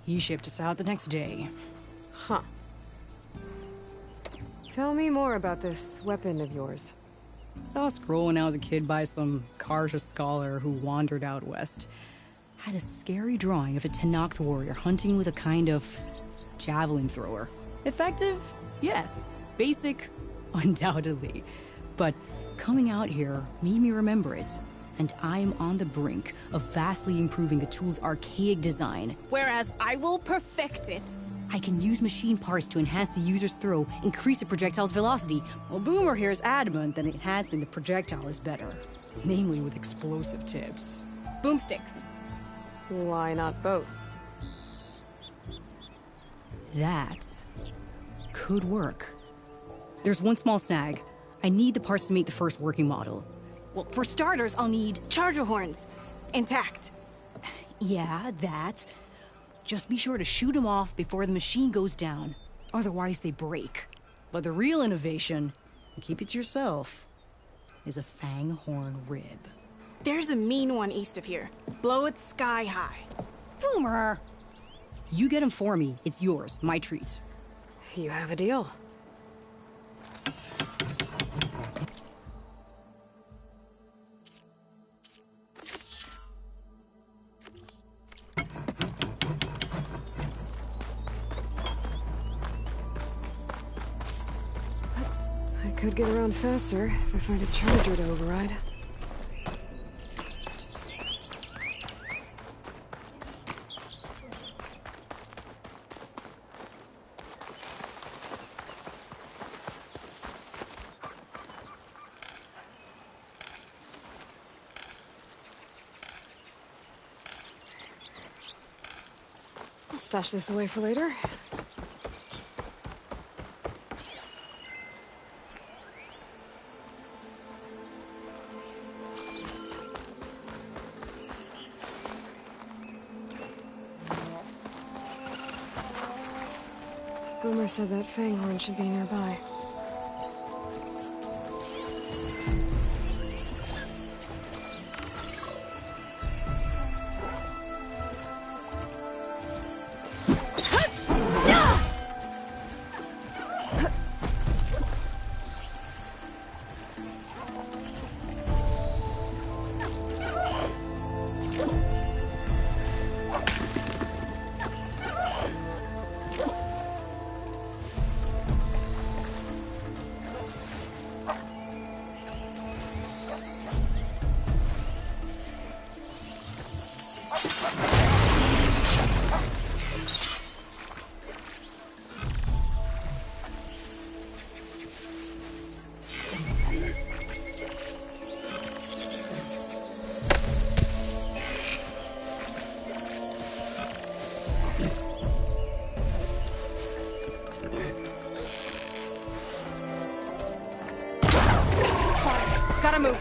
He shipped us out the next day. Huh. Tell me more about this weapon of yours. Saw a scroll when I was a kid by some Karja scholar who wandered out west. Had a scary drawing of a Tenakth warrior hunting with a kind of javelin thrower. Effective? Yes. Basic? Undoubtedly. But coming out here made me remember it. And I'm on the brink of vastly improving the tool's archaic design. Whereas I will perfect it. I can use machine parts to enhance the user's throw, increase the projectile's velocity. Well, Boomer here is adamant that enhancing the projectile is better. Namely with explosive tips. Boomsticks. Why not both? That could work. There's one small snag. I need the parts to make the first working model. Well, for starters, I'll need charger horns. Intact. Yeah, that. Just be sure to shoot them off before the machine goes down. Otherwise, they break. But the real innovation, and keep it to yourself, is a fang horn rib. There's a mean one east of here. Blow it sky high. Boomer! You get him for me. It's yours. My treat. You have a deal. could get around faster if I find a charger to override. I'll stash this away for later. Boomer said that Fanghorn should be nearby. Gotta move.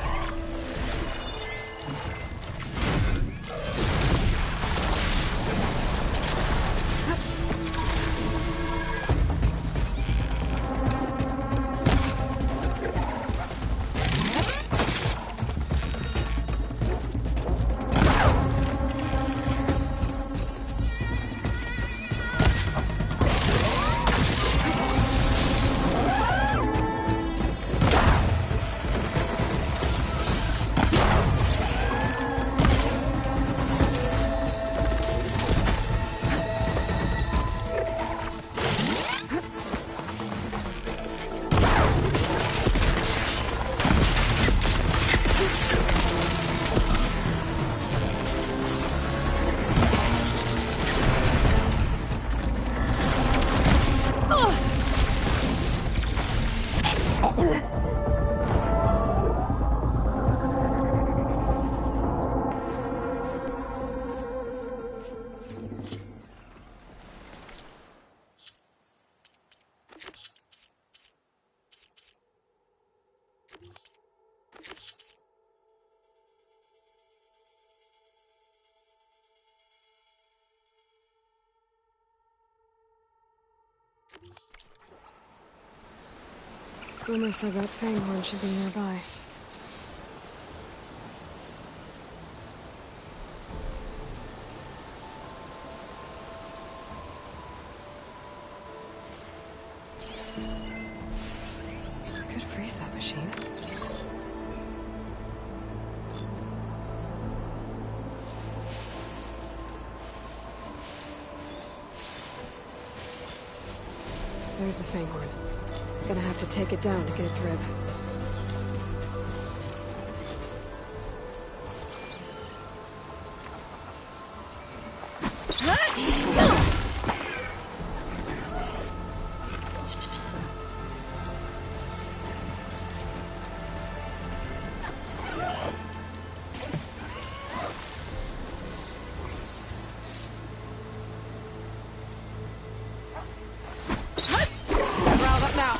Boomer said that Fanghorn should be nearby. I could freeze that machine. There's the Fanghorn. Gonna have to take it down to get its rib. Riled up now.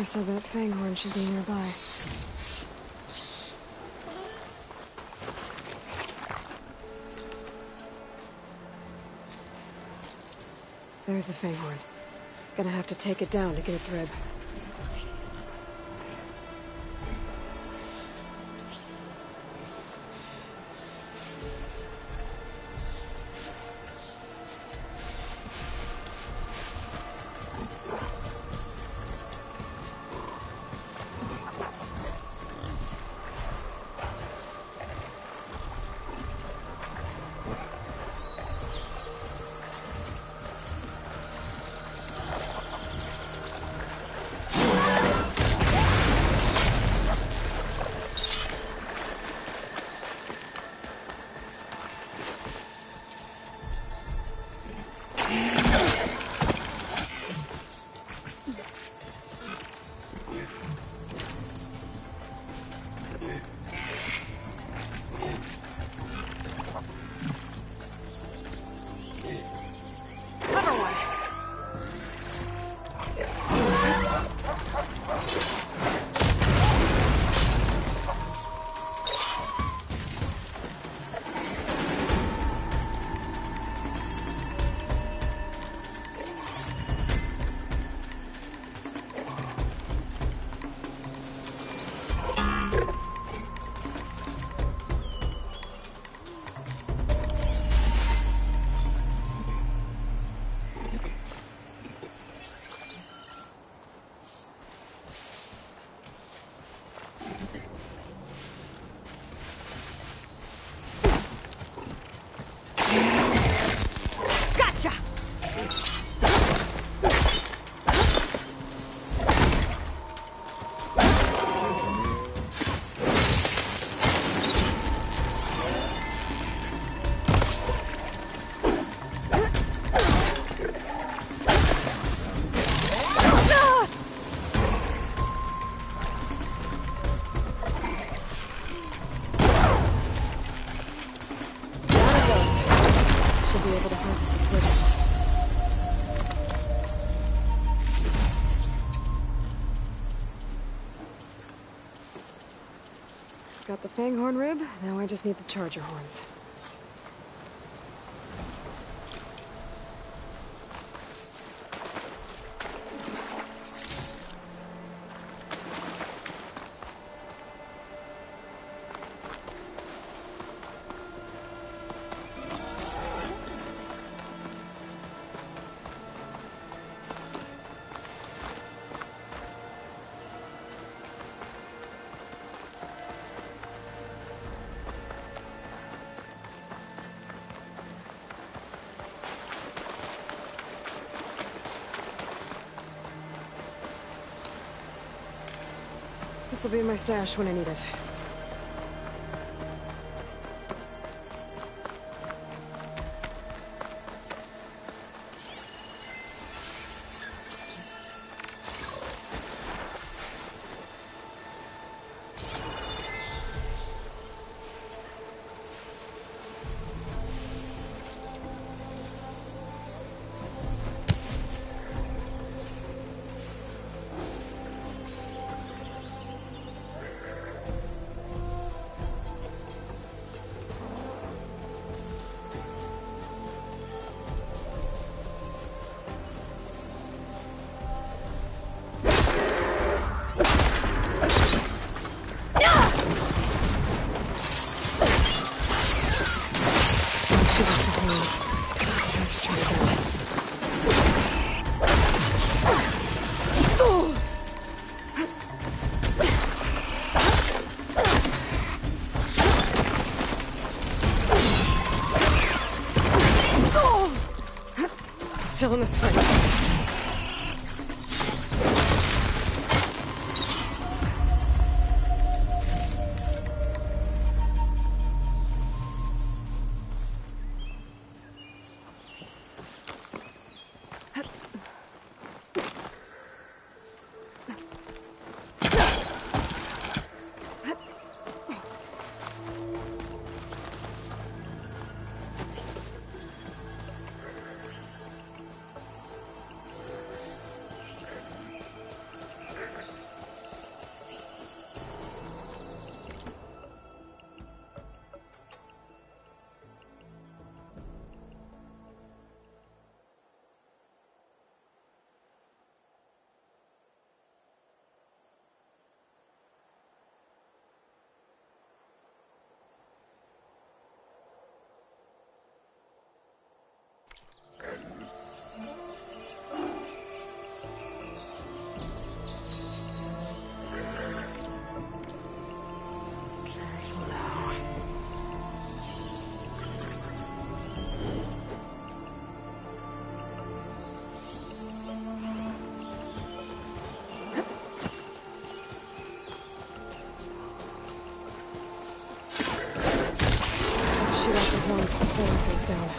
so that Fanghorn should be nearby. There's the Fanghorn. Gonna have to take it down to get its rib. Got the Fanghorn rib, now I just need the charger horns. This'll be in my stash when I need it. Still in this fight. There it goes down.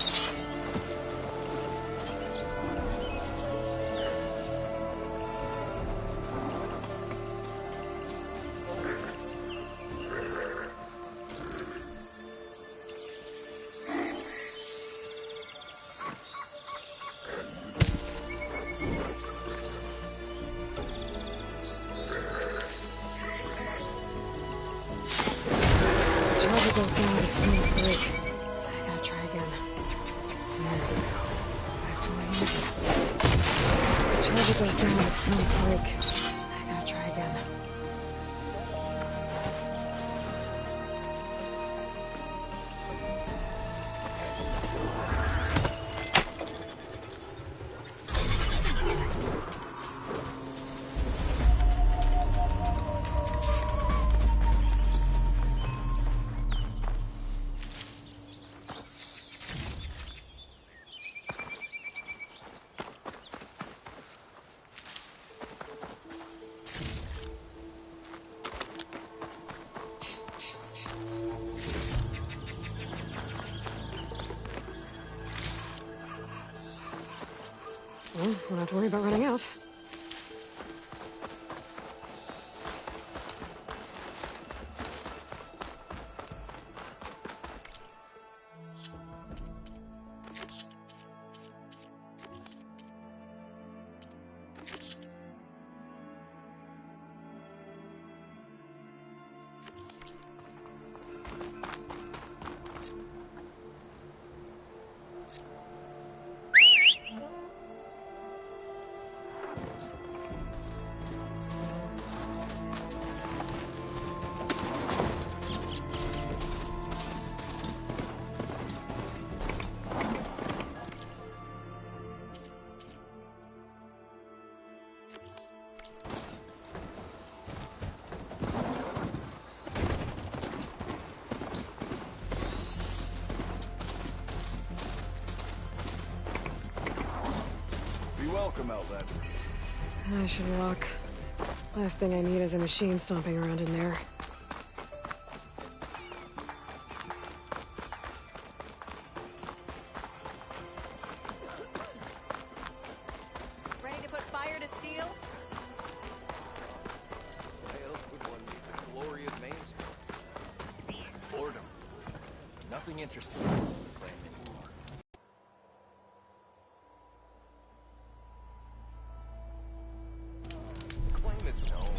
Goes down, it's Queen's break. I gotta try again. There we go. Back to my engine. Charger goes down, it's Queen's break. I gotta try again. Well, won't have to worry about running out. Welcome, Outlander. I should walk. Last thing I need is a machine stomping around in there. Ready to put fire to steel? Why else would one leave the glory of Main Street? Boredom. Nothing interesting in the claim anymore. The claim is known.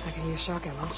I can use shock ammo.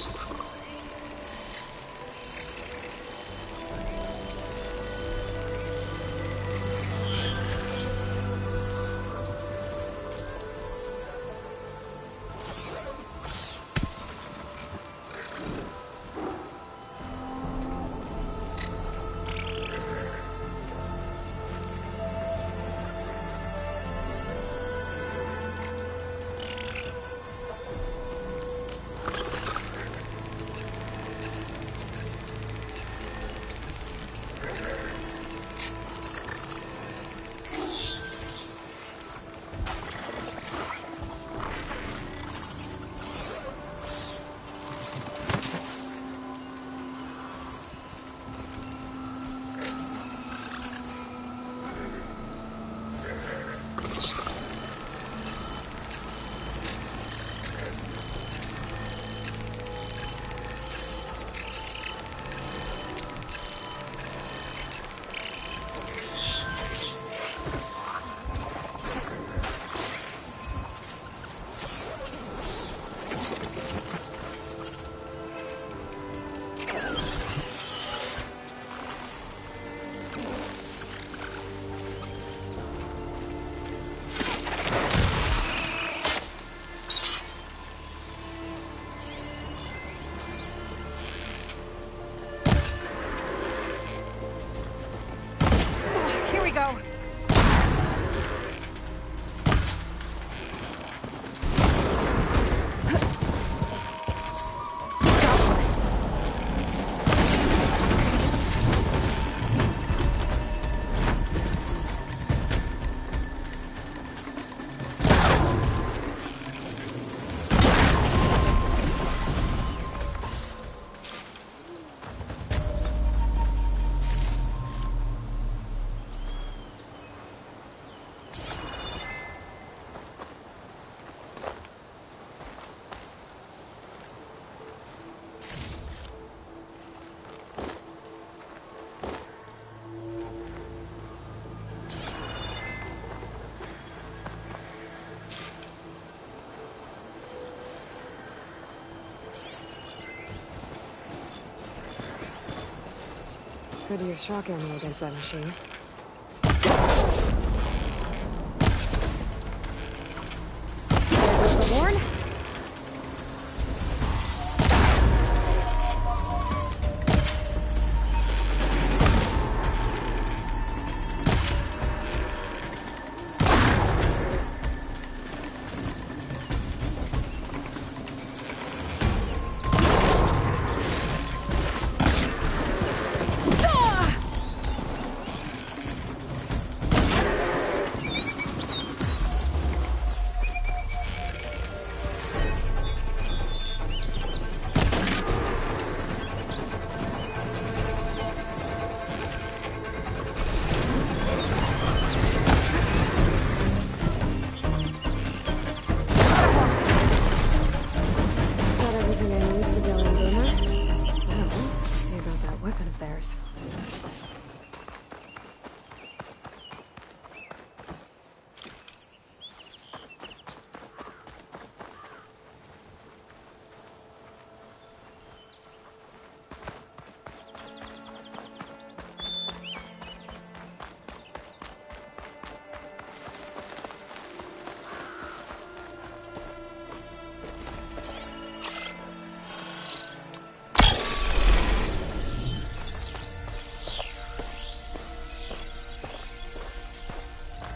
Could use shock ammo against that machine. There goes the horn.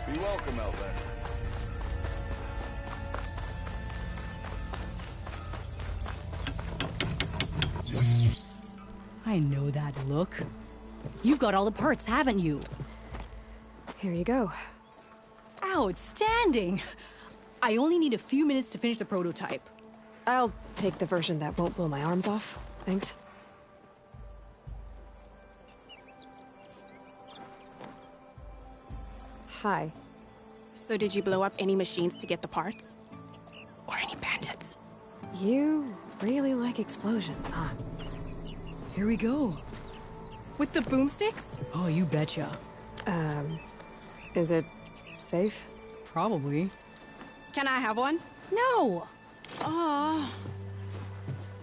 Be welcome, Elvin. I know that look. You've got all the parts, haven't you? Here you go. Outstanding! I only need a few minutes to finish the prototype. I'll take the version that won't blow my arms off. Thanks. Hi. So did you blow up any machines to get the parts? Or any bandits? You really like explosions, huh? Here we go. With the boomsticks? Oh, you betcha. Is it safe? Probably. Can I have one? No! Aw.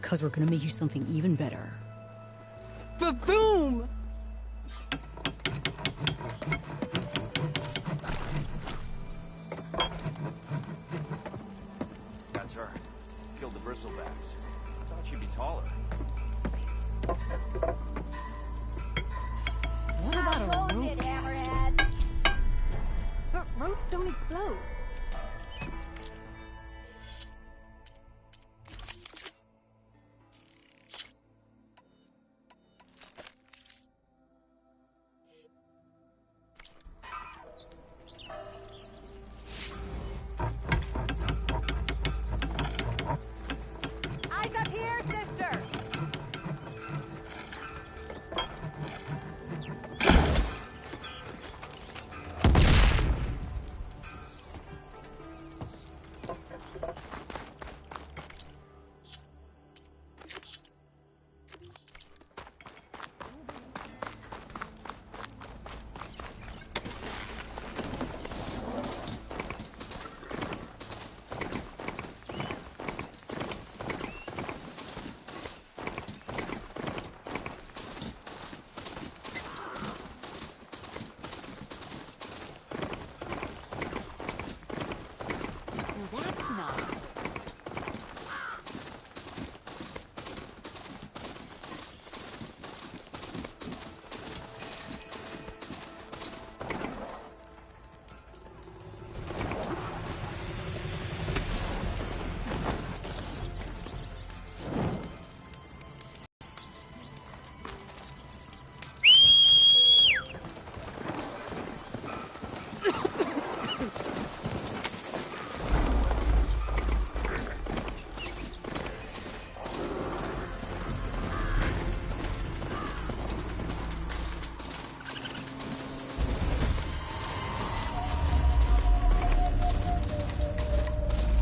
'Cause we're gonna make you something even better. Ba-boom! That's her. Killed the bristlebacks. Thought she'd be taller. What about a rope caster? But ropes don't explode. Eyes up here, sister!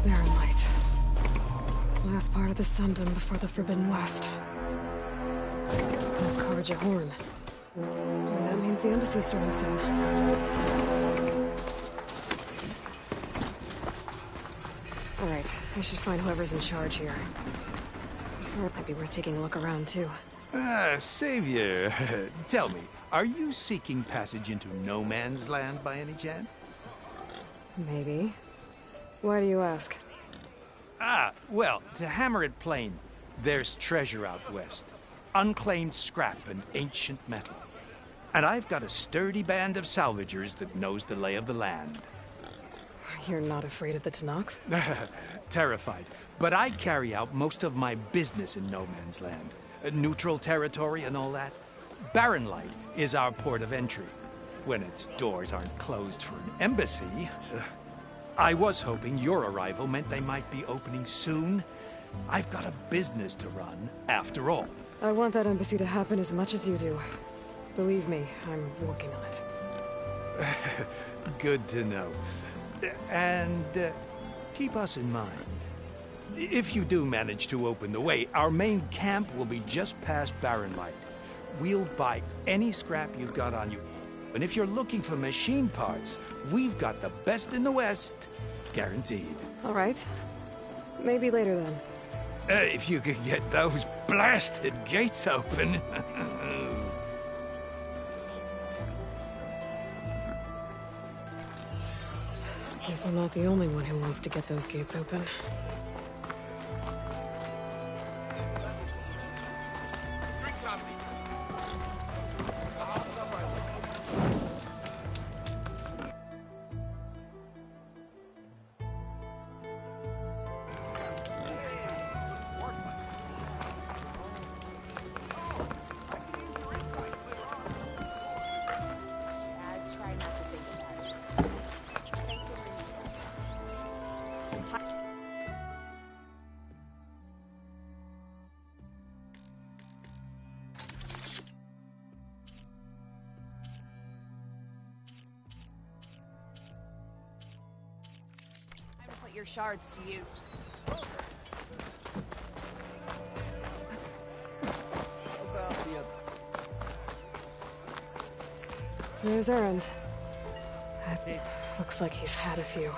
Barren Light. Last part of the Sundom before the Forbidden West. The Carja Horn. And that means the embassy's starting soon. Alright, I should find whoever's in charge here. Or it might be worth taking a look around, too. Savior, tell me, Are you seeking passage into no man's land by any chance? Maybe. Why do you ask? Ah, well, to hammer it plain, there's treasure out west. Unclaimed scrap and ancient metal. And I've got a sturdy band of salvagers that knows the lay of the land. You're not afraid of the Tenakth? Terrified. But I carry out most of my business in no man's land. Neutral territory and all that. Barren Light is our port of entry. When its doors aren't closed for an embassy. I was hoping your arrival meant they might be opening soon. I've got a business to run, after all. I want that embassy to happen as much as you do. Believe me, I'm working on it. Good to know. And keep us in mind. If you do manage to open the way, our main camp will be just past Barren Light. We'll buy any scrap you've got on you. And if you're looking for machine parts, we've got the best in the West. Guaranteed. All right. Maybe later then. If you could get those blasted gates open. Guess I'm not the only one who wants to get those gates open. Your shards to use. There's Erend. Looks like he's had a few.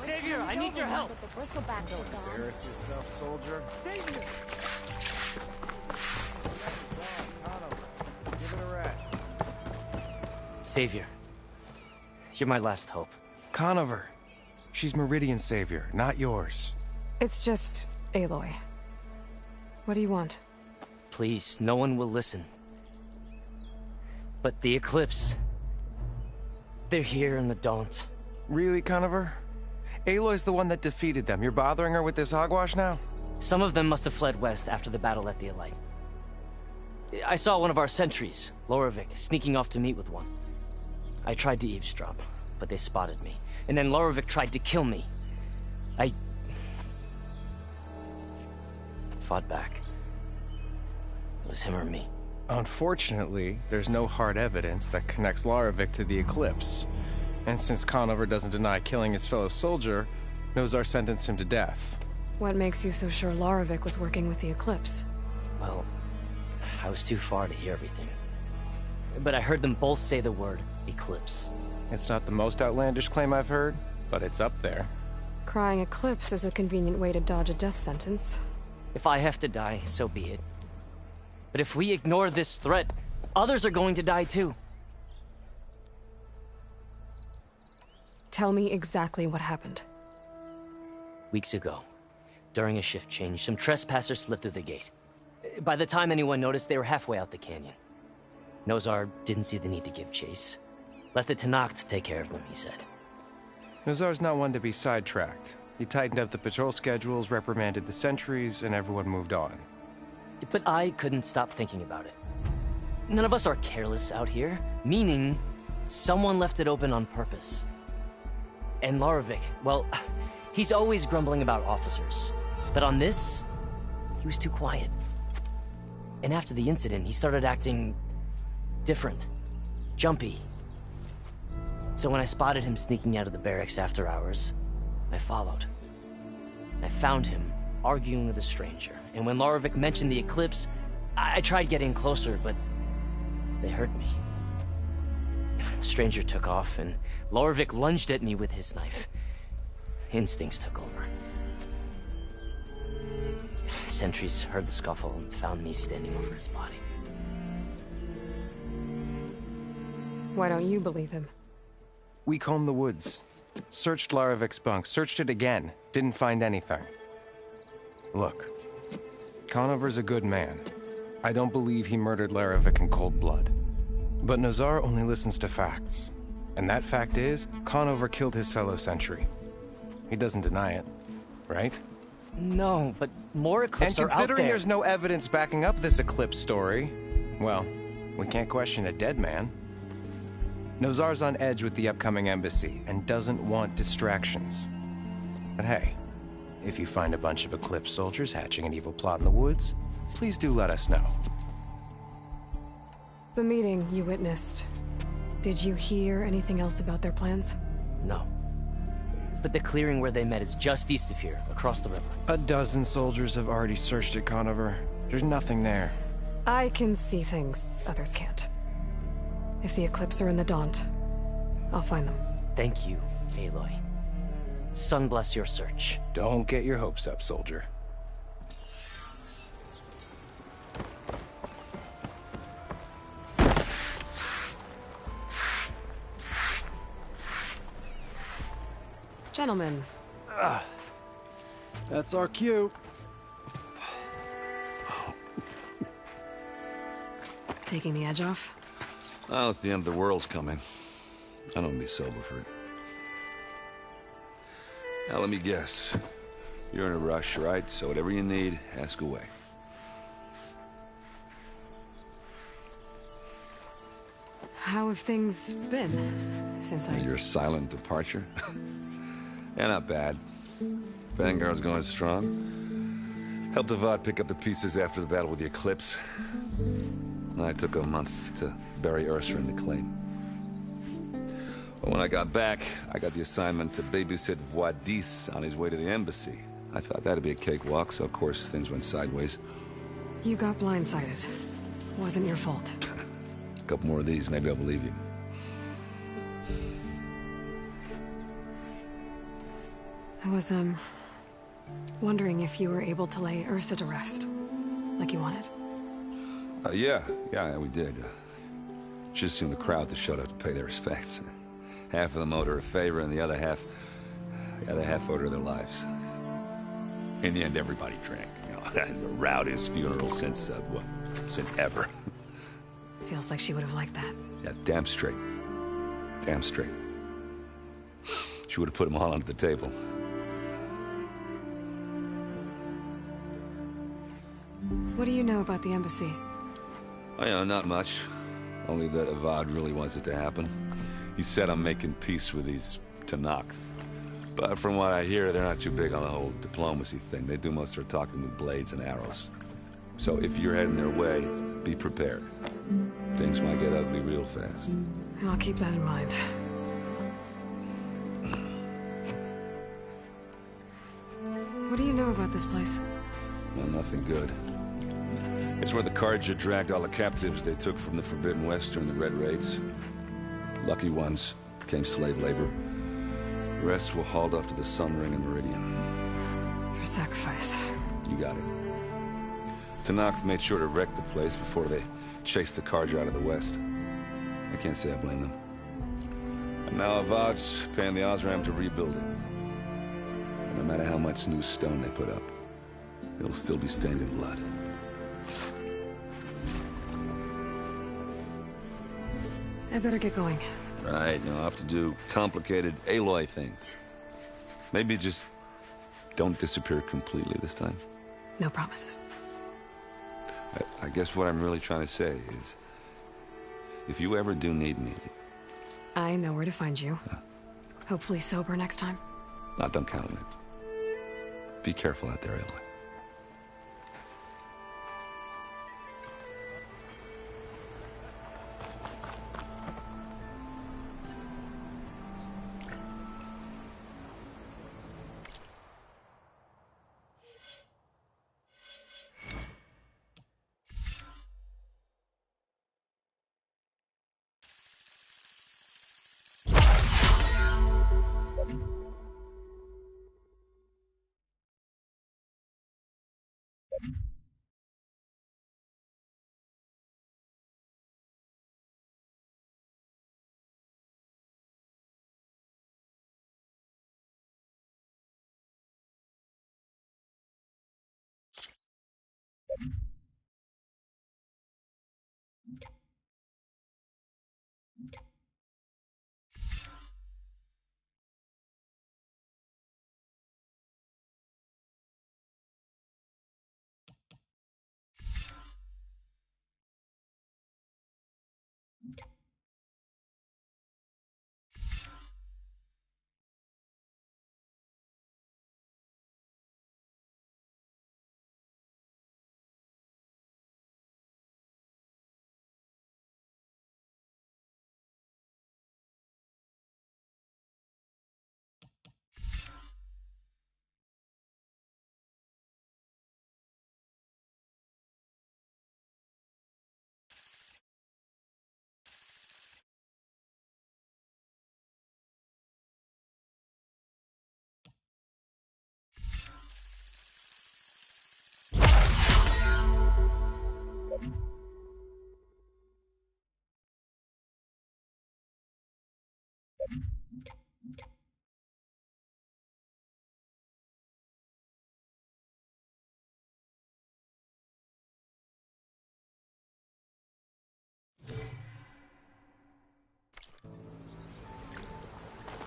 Savior, I need your help. The bristlebacks are gone. Embarrass yourself, soldier. Savior! Give it a rest. Savior, you're my last hope. Conover. She's Meridian's savior, not yours. It's just Aloy. What do you want? Please, no one will listen. But the Eclipse... they're here in the Daunt. Really, Conover? Aloy's the one that defeated them. You're bothering her with this hogwash now? Some of them must have fled west after the battle at the Elite. I saw one of our sentries, Loravik, sneaking off to meet with one. I tried to eavesdrop, but they spotted me. And then Loravik tried to kill me. I... fought back. It was him or me. Unfortunately, there's no hard evidence that connects Loravik to the Eclipse. And since Conover doesn't deny killing his fellow soldier, Nozar sentenced him to death. What makes you so sure Loravik was working with the Eclipse? Well, I was too far to hear everything. But I heard them both say the word Eclipse. It's not the most outlandish claim I've heard, but it's up there. Crying Eclipse is a convenient way to dodge a death sentence. If I have to die, so be it. But if we ignore this threat, others are going to die too. Tell me exactly what happened. Weeks ago, during a shift change, some trespassers slipped through the gate. By the time anyone noticed, they were halfway out the canyon. Nozar didn't see the need to give chase. Let the Tenakth take care of them, he said. Nozar's not one to be sidetracked. He tightened up the patrol schedules, reprimanded the sentries, and everyone moved on. But I couldn't stop thinking about it. None of us are careless out here, meaning someone left it open on purpose. And Loravik, well, he's always grumbling about officers. But on this, he was too quiet. And after the incident, he started acting different, jumpy. So when I spotted him sneaking out of the barracks after hours, I followed. I found him arguing with a stranger. And when Loravik mentioned the Eclipse, I tried getting closer, but they heard me. The stranger took off, and Loravik lunged at me with his knife. Instincts took over. Sentries heard the scuffle and found me standing over his body. Why don't you believe him? We combed the woods. Searched Larovik's bunk. Searched it again. Didn't find anything. Look. Conover's a good man. I don't believe he murdered Larovik in cold blood. But Nazar only listens to facts. And that fact is, Conover killed his fellow sentry. He doesn't deny it, right? No, but more Eclipse are out there. And considering there's no evidence backing up this Eclipse story, well, we can't question a dead man. Nozar's on edge with the upcoming embassy and doesn't want distractions. But hey, if you find a bunch of Eclipse soldiers hatching an evil plot in the woods, please do let us know. The meeting you witnessed. Did you hear anything else about their plans? No. But the clearing where they met is just east of here, across the river. A dozen soldiers have already searched it, Conover. There's nothing there. I can see things others can't. If the Eclipse are in the Daunt, I'll find them. Thank you, Aloy. Sun bless your search. Don't get your hopes up, soldier. Gentlemen. That's our cue. Taking the edge off? Well, if the end of the world's coming, I don't be sober for it. Now, let me guess. You're in a rush, right? So whatever you need, ask away. How have things been since Your silent departure? Yeah, not bad. Vanguard's going strong. Helped Avad pick up the pieces after the battle with the Eclipse. And I took a month to bury Ursa in the claim. But when I got back, I got the assignment to babysit Wadis on his way to the embassy. I thought that'd be a cakewalk, so of course things went sideways. You got blindsided. Wasn't your fault. A couple more of these, maybe I'll believe you. I was, wondering if you were able to lay Ursa to rest, like you wanted. Yeah, we did. Just seemed the crowd that showed up to pay their respects. Half of them owed her a favor, and the other half owed her their lives. In the end, everybody drank. You know, it's the rowdiest funeral since ever. Feels like she would have liked that. Yeah, damn straight. Damn straight. She would have put them all under the table. What do you know about the embassy? Oh, you know, not much. Only that Avad really wants it to happen. He said I'm making peace with these Tenakth. But from what I hear, they're not too big on the whole diplomacy thing. They do most of their talking with blades and arrows. So if you're heading their way, be prepared. Things might get ugly real fast. I'll keep that in mind. What do you know about this place? Well, nothing good. It's where the Carja dragged all the captives they took from the Forbidden West during the Red Raids. Lucky ones became slave labor. The rest were hauled off to the Sun Ring and Meridian. Your sacrifice. You got it. Tenakth made sure to wreck the place before they chased the Carja out of the West. I can't say I blame them. And now Avad's paying the Osram to rebuild it. And no matter how much new stone they put up, it'll still be stained in blood. I better get going. Right, I'll have to do complicated Aloy things. Maybe just don't disappear completely this time. No promises. I guess what I'm really trying to say is, if you ever do need me... I know where to find you. Hopefully sober next time. Don't count on it. Be careful out there, Aloy.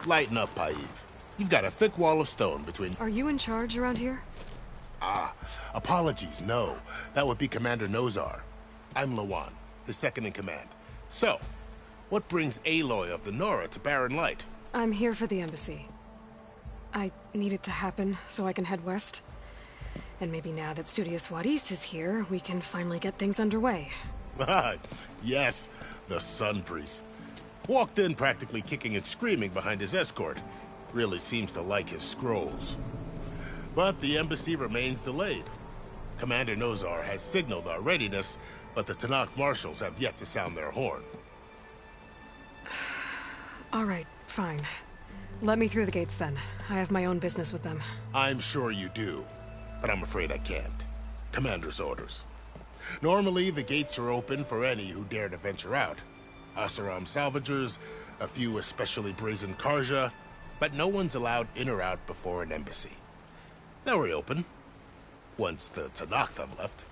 Lighten up, Paiv. You've got a thick wall of stone between... Are you in charge around here? Ah, apologies, no. That would be Commander Nozar. I'm Lawan, his second-in-command. So, what brings Aloy of the Nora to Barren Light? I'm here for the embassy. I need it to happen so I can head west. And maybe now that Studious Wadis is here, we can finally get things underway. Yes, the Sun Priest. Walked in practically kicking and screaming behind his escort. Really seems to like his scrolls. But the embassy remains delayed. Commander Nozar has signaled our readiness, but the Tenakth marshals have yet to sound their horn. All right, fine. Let me through the gates then. I have my own business with them. I'm sure you do, but I'm afraid I can't. Commander's orders. Normally, the gates are open for any who dare to venture out. Asaram salvagers, a few especially brazen Karja, but no one's allowed in or out before an embassy. They'll reopen, once the Tenakth have left.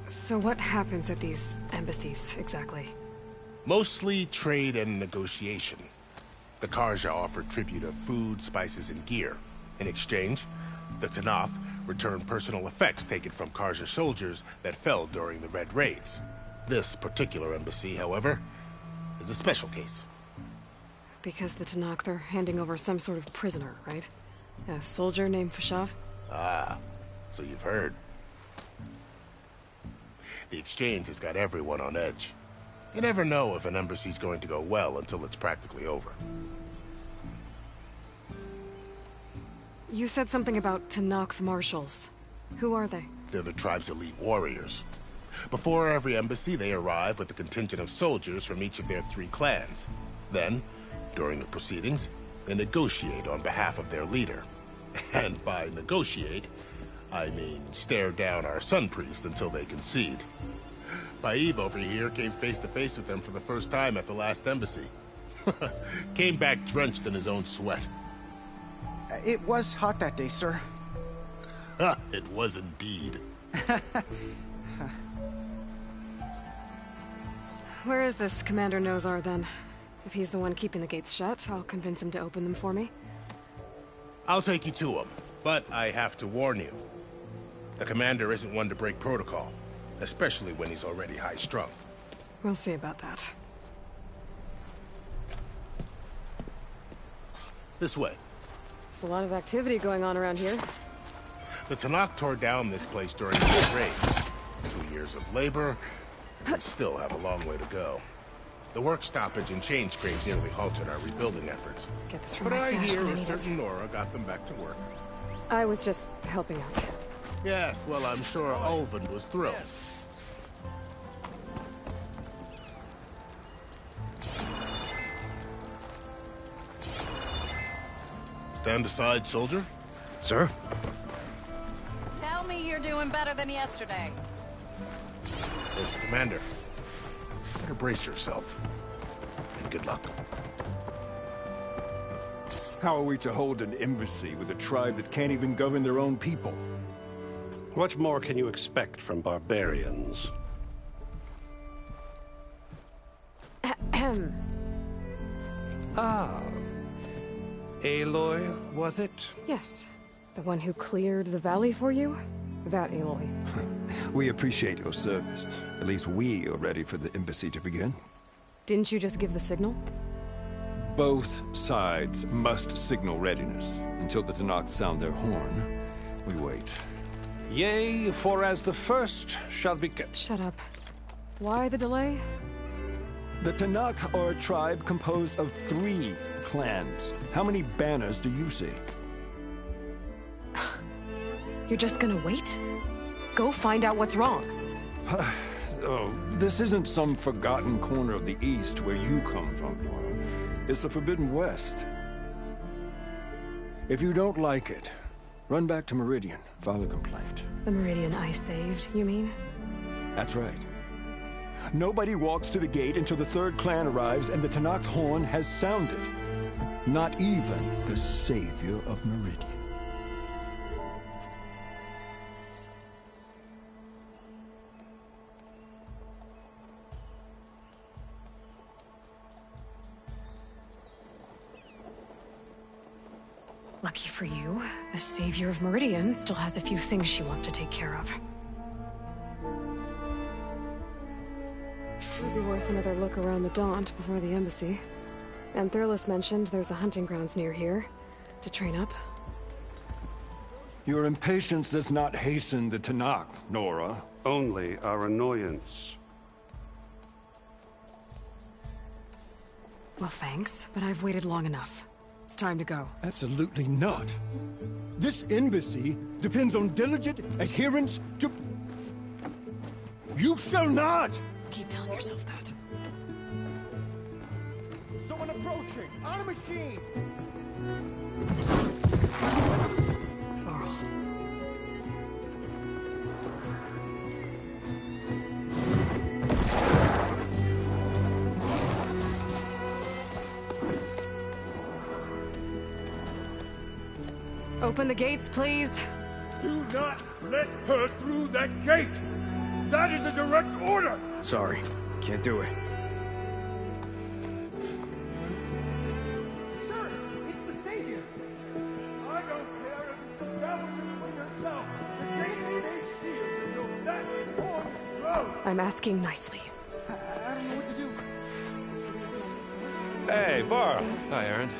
So what happens at these embassies, exactly? Mostly trade and negotiation. The Karja offer tribute of food, spices, and gear. In exchange, the Tenakth return personal effects taken from Karja soldiers that fell during the Red Raids. This particular embassy, however, is a special case. Because the Tenakth are handing over some sort of prisoner, right? A soldier named Fashav? Ah, so you've heard. The exchange has got everyone on edge. You never know if an embassy's going to go well until it's practically over. You said something about Tenakth marshals. Who are they? They're the tribe's elite warriors. Before every embassy, they arrive with a contingent of soldiers from each of their 3 clans. Then, during the proceedings, they negotiate on behalf of their leader. And by negotiate, I mean stare down our Sun Priest until they concede. Paiv over here came face to face with them for the first time at the last embassy. Came back drenched in his own sweat. It was hot that day, sir. It was indeed. Where is this Commander Nozar, then? If he's the one keeping the gates shut, I'll convince him to open them for me. I'll take you to him, but I have to warn you. The commander isn't one to break protocol, especially when he's already high-strung. We'll see about that. This way. There's a lot of activity going on around here. The Tenakth tore down this place during the raids. 2 years of labor, we still have a long way to go. The work stoppage and change cranes nearly halted our rebuilding efforts. Get this from but my I stash hear when I a need it. certain Nora got them back to work. I was just helping out. Yes, well, I'm sure Ulvund was thrilled. Stand aside, soldier. Sir? Tell me you're doing better than yesterday. There's the commander. Better brace yourself. And good luck. How are we to hold an embassy with a tribe that can't even govern their own people? What more can you expect from barbarians? Ah. Aloy, was it? Yes. The one who cleared the valley for you? That Aloy. We appreciate your service. At least we are ready for the embassy to begin. Didn't you just give the signal? Both sides must signal readiness. Until the Tenakth sound their horn, we wait. Yea, for as the first shall be... Shut up. Why the delay? The Tenakth are a tribe composed of 3 clans. How many banners do you see? You're just gonna wait? Go find out what's wrong. Oh, this isn't some forgotten corner of the East where you come from, Nora. It's the Forbidden West. If you don't like it, run back to Meridian, file a complaint. The Meridian I saved, you mean? That's right. Nobody walks to the gate until the 3rd clan arrives and the Tenakth horn has sounded. Not even the savior of Meridian. Lucky for you, the Savior of Meridian still has a few things she wants to take care of. Would be worth another look around the Daunt before the embassy. And Thurles mentioned there's a hunting grounds near here to train up. Your impatience does not hasten the Tenakth, Nora. Only our annoyance. Well, thanks, but I've waited long enough. It's time to go. Absolutely not. This embassy depends on diligent adherence to... You shall not! Keep telling yourself that. Someone approaching! On a machine! Varl. Open the gates, please. Do not let her through that gate! That is a direct order! Sorry, can't do it. Sir, it's the Savior! I don't care if it's the Galaxy Queen herself! The gate ain't a shield until that horn blows! I'm asking nicely. I don't know what to do. Hey, Varl. Hi, Aaron.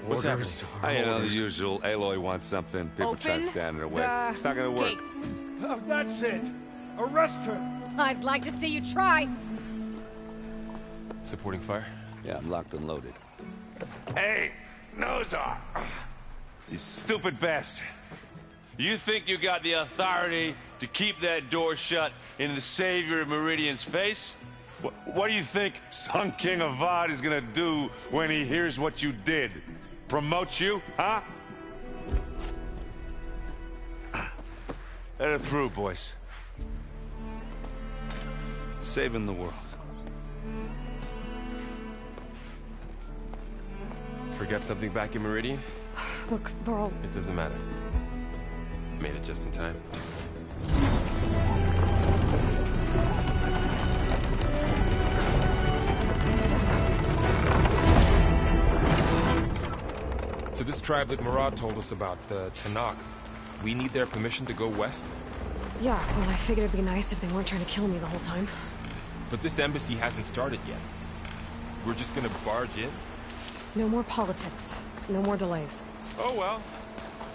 What's happening? You know, the usual. Aloy wants something. People try to stand in her way. It's not gonna work. Gates. Oh, that's it! Arrest her! I'd like to see you try. Supporting fire? Yeah, I'm locked and loaded. Hey, Nozar! You stupid bastard. You think you got the authority to keep that door shut in the Savior of Meridian's face? What do you think Sun King Avad is gonna do when he hears what you did? Promote you, huh? Let her through, boys. Saving the world. Forget something back in Meridian? Look, Varl. It doesn't matter. Made it just in time. So this tribe that Murad told us about, the Tenakth, we need their permission to go west? Yeah, well, I figured it'd be nice if they weren't trying to kill me the whole time. But this embassy hasn't started yet. We're just gonna barge in? Just no more politics. No more delays. Oh well.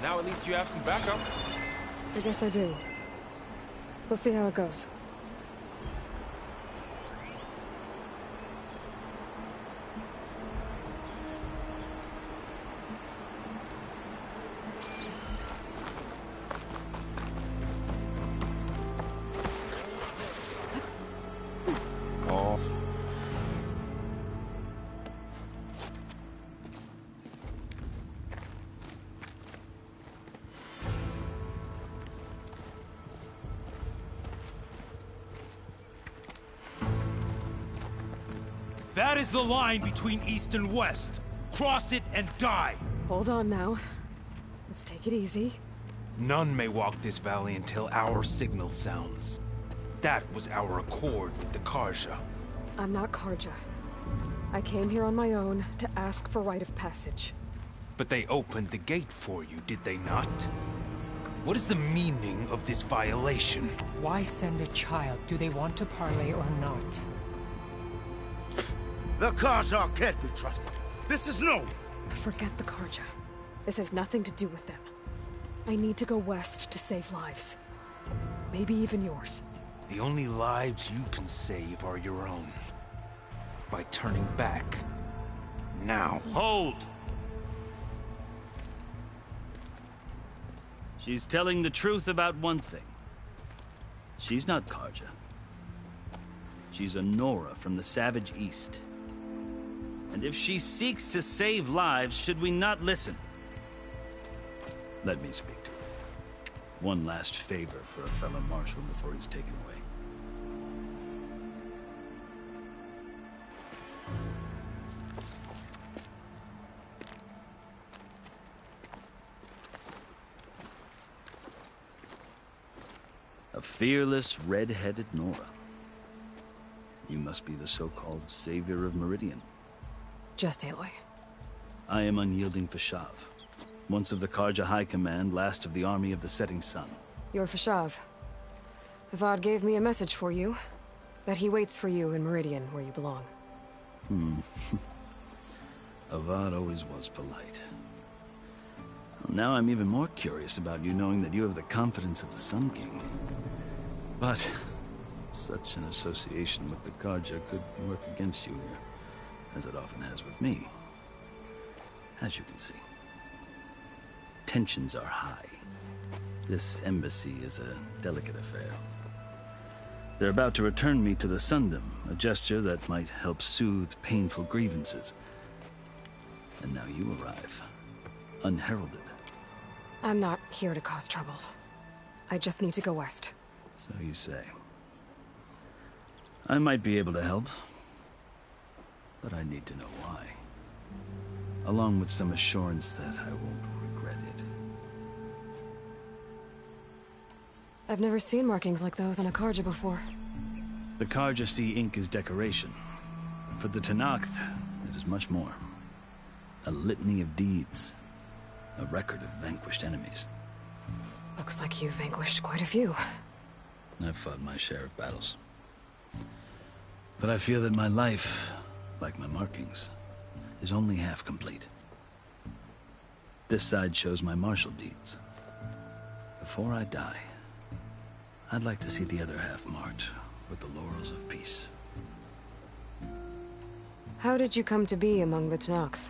Now at least you have some backup. I guess I do. We'll see how it goes. Oh. That is the line between East and West. Cross it and die. Hold on now. Let's take it easy. None may walk this valley until our signal sounds. That was our accord with the Karja. I'm not Karja. I came here on my own to ask for rite of passage. But they opened the gate for you, did they not? What is the meaning of this violation? Why send a child? Do they want to parley or not? The Karja can't be trusted. This is known. Forget the Karja. This has nothing to do with them. I need to go west to save lives. Maybe even yours. The only lives you can save are your own. By turning back. Now. Hold! She's telling the truth about one thing. She's not Karja. She's a Nora from the Savage East. And if she seeks to save lives, should we not listen? Let me speak to her. One last favor for a fellow marshal before he's taken away. A fearless, red-headed Nora. You must be the so-called Savior of Meridian. Just Aloy. I am unyielding Fashav. once of the Karja High Command, last of the Army of the Setting Sun. You're Fashav. Avad gave me a message for you. That he waits for you in Meridian, where you belong. Avad always was polite. Well, now I'm even more curious about you knowing that you have the confidence of the Sun King. But such an association with the Karja could work against you here, as it often has with me. As you can see, tensions are high. This embassy is a delicate affair. They're about to return me to the Sundom, a gesture that might help soothe painful grievances. And now you arrive, unheralded. I'm not here to cause trouble. I just need to go west. So you say. I might be able to help, but I need to know why. Along with some assurance that I won't regret it. I've never seen markings like those on a Karja before. The Karja see ink as decoration. For the Tenakth, it is much more. A litany of deeds. A record of vanquished enemies. Looks like you've vanquished quite a few. I've fought my share of battles. But I feel that my life, like my markings, is only half complete. This side shows my martial deeds. Before I die, I'd like to see the other half marked with the laurels of peace. How did you come to be among the Tenakth?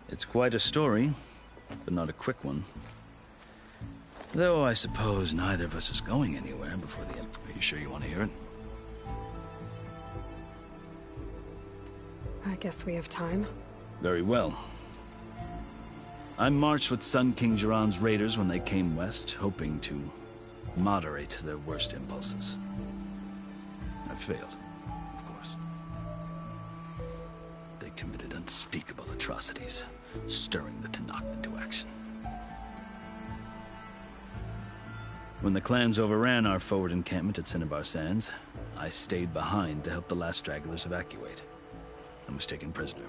It's quite a story, but not a quick one. Though I suppose neither of us is going anywhere before the end. Are you sure you want to hear it? I guess we have time. Very well. I marched with Sun King Jiran's raiders when they came west, hoping to moderate their worst impulses. I failed, of course. They committed unspeakable atrocities, stirring the Tenakth into action. When the clans overran our forward encampment at Cinnabar Sands, I stayed behind to help the last stragglers evacuate, and was taken prisoner.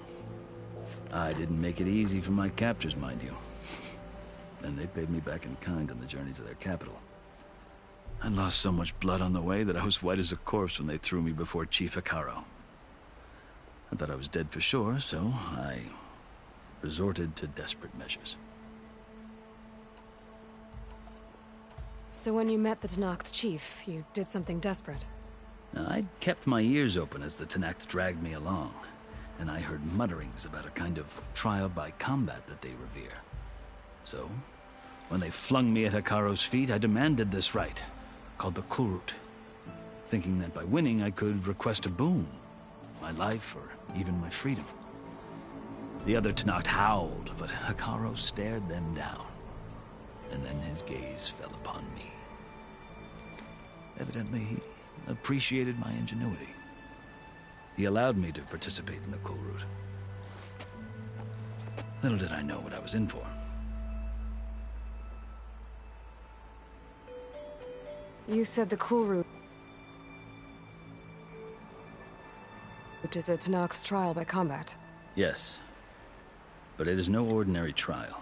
I didn't make it easy for my captors, mind you. And they paid me back in kind on the journey to their capital. I lost so much blood on the way that I was white as a corpse when they threw me before Chief Hekarro. I thought I was dead for sure, so I resorted to desperate measures. So when you met the Tenakth chief, you did something desperate? Now, I'd kept my ears open as the Tenakth dragged me along, and I heard mutterings about a kind of trial by combat that they revere. So, when they flung me at Hekarro's feet, I demanded this right, called the Kulrut, thinking that by winning I could request a boon, my life or even my freedom. The other Tenakth howled, but Hekarro stared them down, and then his gaze fell upon me. Evidently, he appreciated my ingenuity. He allowed me to participate in the Kulrut. Little did I know what I was in for. You said the Kulrut is a Tenakth trial by combat. Yes, but it is no ordinary trial.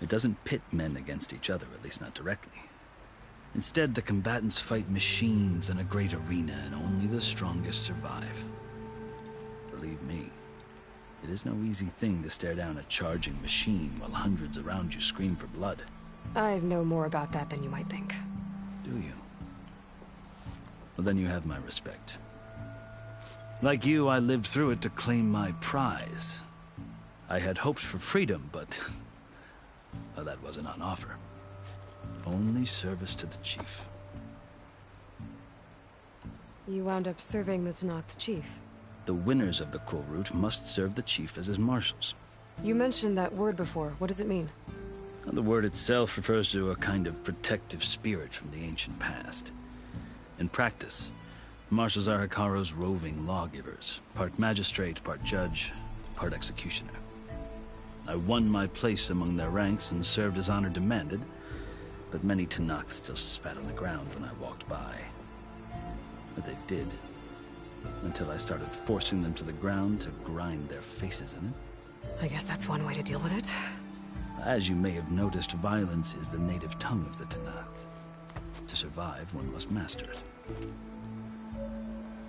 It doesn't pit men against each other, at least not directly. Instead, the combatants fight machines in a great arena, and only the strongest survive. Believe me, it is no easy thing to stare down a charging machine while hundreds around you scream for blood. I know more about that than you might think. Do you? Well, then you have my respect. Like you, I lived through it to claim my prize. I had hoped for freedom, but well, that wasn't on offer. Only service to the chief. You wound up serving the Tenakth chief. The winners of the Kulrut must serve the chief as his marshals. You mentioned that word before. What does it mean? The word itself refers to a kind of protective spirit from the ancient past. In practice, marshals are Hekarro's roving lawgivers, part magistrate, part judge, part executioner. I won my place among their ranks and served as honor demanded, but many Tenakth still spat on the ground when I walked by. But they did, until I started forcing them to the ground to grind their faces in it. I guess that's one way to deal with it. As you may have noticed, violence is the native tongue of the Tenakth. To survive, one must master it.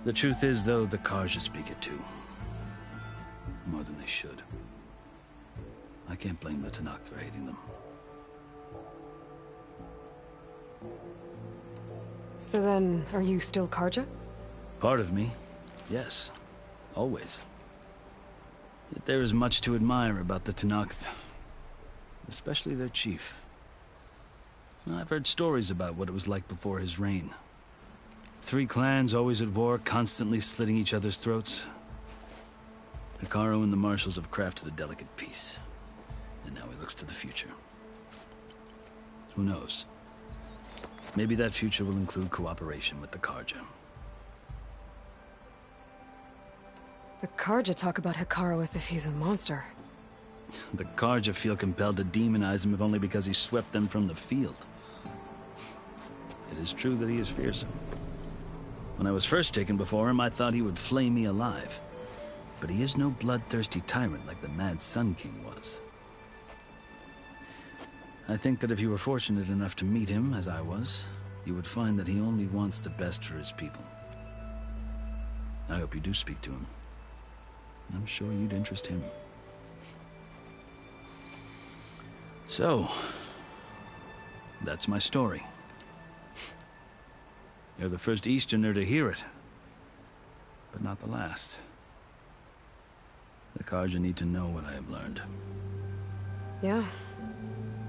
The truth is, though, the Carja speak it too. More than they should. I can't blame the Tenakth for hating them. So then, are you still Carja? Part of me, yes. Always. Yet there is much to admire about the Tenakth. Especially their chief. I've heard stories about what it was like before his reign. 3 clans always at war, constantly slitting each other's throats. Hekarro and the Marshals have crafted a delicate peace. And now he looks to the future. Who knows? Maybe that future will include cooperation with the Carja. The Carja talk about Hekarro as if he's a monster. The Carja feel compelled to demonize him if only because he swept them from the field. It is true that he is fearsome. When I was first taken before him, I thought he would flay me alive. But he is no bloodthirsty tyrant like the Mad Sun King was. I think that if you were fortunate enough to meet him, as I was, you would find that he only wants the best for his people. I hope you do speak to him. I'm sure you'd interest him. So, that's my story. You're the first Easterner to hear it, but not the last. The Carja need to know what I have learned. Yeah.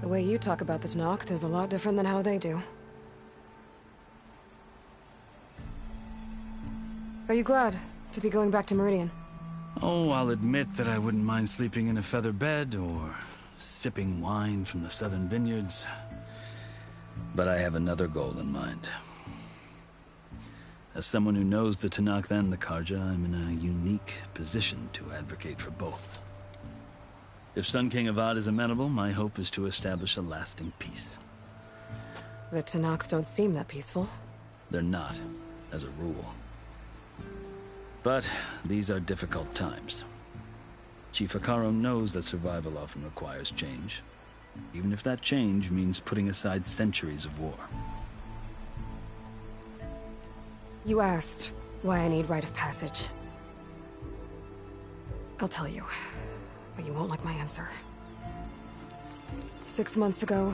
The way you talk about the Tenakth is a lot different than how they do. Are you glad to be going back to Meridian? Oh, I'll admit that I wouldn't mind sleeping in a feather bed or sipping wine from the southern vineyards. But I have another goal in mind. As someone who knows the Tenakth and the Carja, I'm in a unique position to advocate for both. If Sun King Avad is amenable, my hope is to establish a lasting peace. The Tenakth don't seem that peaceful. They're not, as a rule. But these are difficult times. Chief Hekarro knows that survival often requires change, even if that change means putting aside centuries of war. You asked why I need rite of passage. I'll tell you, but you won't like my answer. 6 months ago,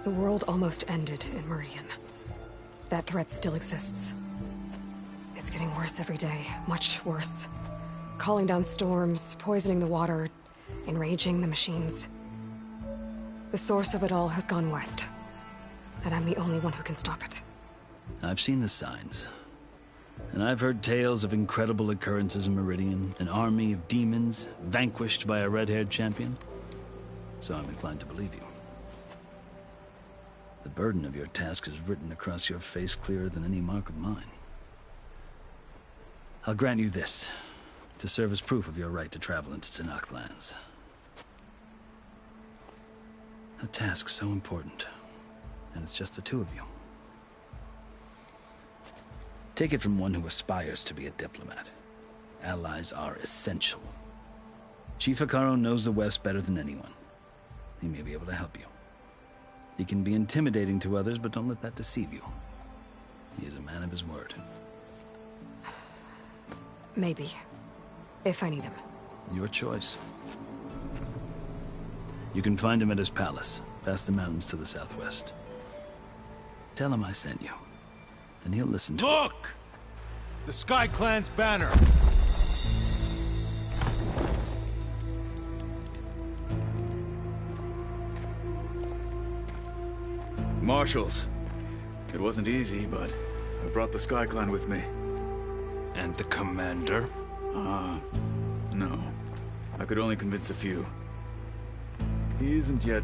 the world almost ended in Meridian. That threat still exists. It's getting worse every day, much worse. Calling down storms, poisoning the water, enraging the machines. The source of it all has gone west, and I'm the only one who can stop it. I've seen the signs. And I've heard tales of incredible occurrences in Meridian, an army of demons vanquished by a red-haired champion. So I'm inclined to believe you. The burden of your task is written across your face clearer than any mark of mine. I'll grant you this, to serve as proof of your right to travel into Tenakth lands. A task so important, and it's just the two of you. Take it from one who aspires to be a diplomat. Allies are essential. Chief Hekarro knows the West better than anyone. He may be able to help you. He can be intimidating to others, but don't let that deceive you. He is a man of his word. Maybe. If I need him. Your choice. You can find him at his palace, past the mountains to the southwest. Tell him I sent you, and he'll listen to Look! The Sky Clan's banner! Marshals. It wasn't easy, but I brought the Sky Clan with me. And the commander? No. I could only convince a few. He isn't yet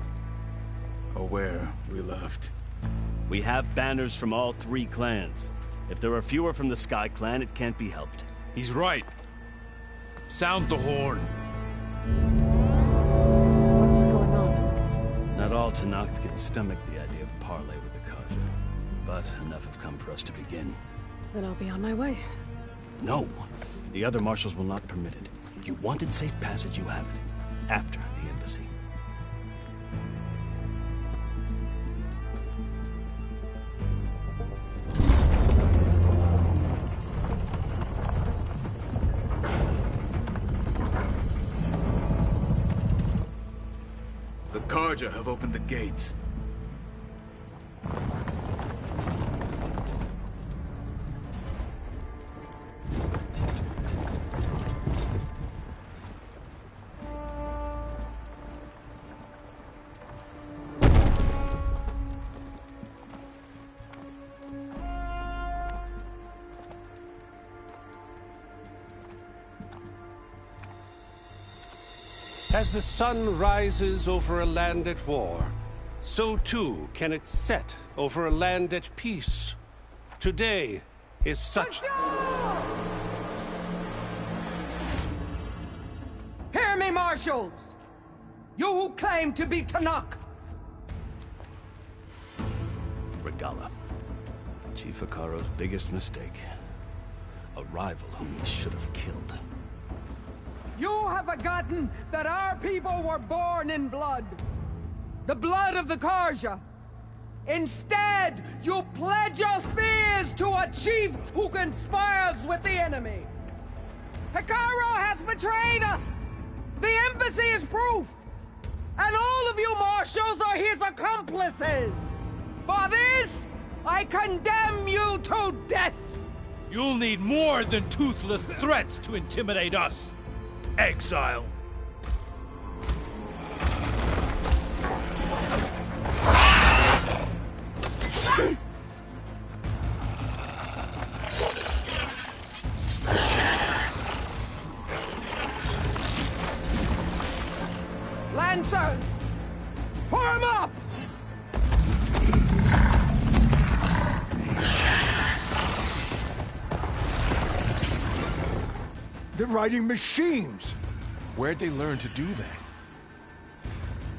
aware we left. We have banners from all 3 clans. If there are fewer from the Sky Clan, it can't be helped. He's right. Sound the horn. What's going on? Not all Tenakth can stomach the idea of parley with the Carja, but enough have come for us to begin. Then I'll be on my way. No. The other marshals will not permit it. You wanted safe passage, you have it. After the embassy. Karja have opened the gates. As the sun rises over a land at war, so too can it set over a land at peace. Today is such... Hear me, marshals! You who claim to be Tanakh! Regalla. Chief Hekarro's biggest mistake. A rival whom he should have killed. You have forgotten that our people were born in blood. The blood of the Karja. Instead, you pledge your spears to a chief who conspires with the enemy. Hekarro has betrayed us. The embassy is proof. And all of you marshals are his accomplices. For this, I condemn you to death. You'll need more than toothless threats to intimidate us. Exile. Lancers, form up! They're riding machines! Where'd they learn to do that?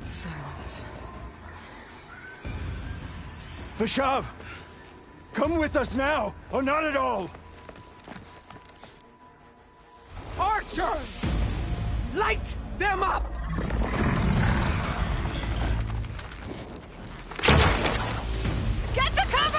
Silence. Vashav! Come with us now, or not at all! Archers! Light them up! Get to cover!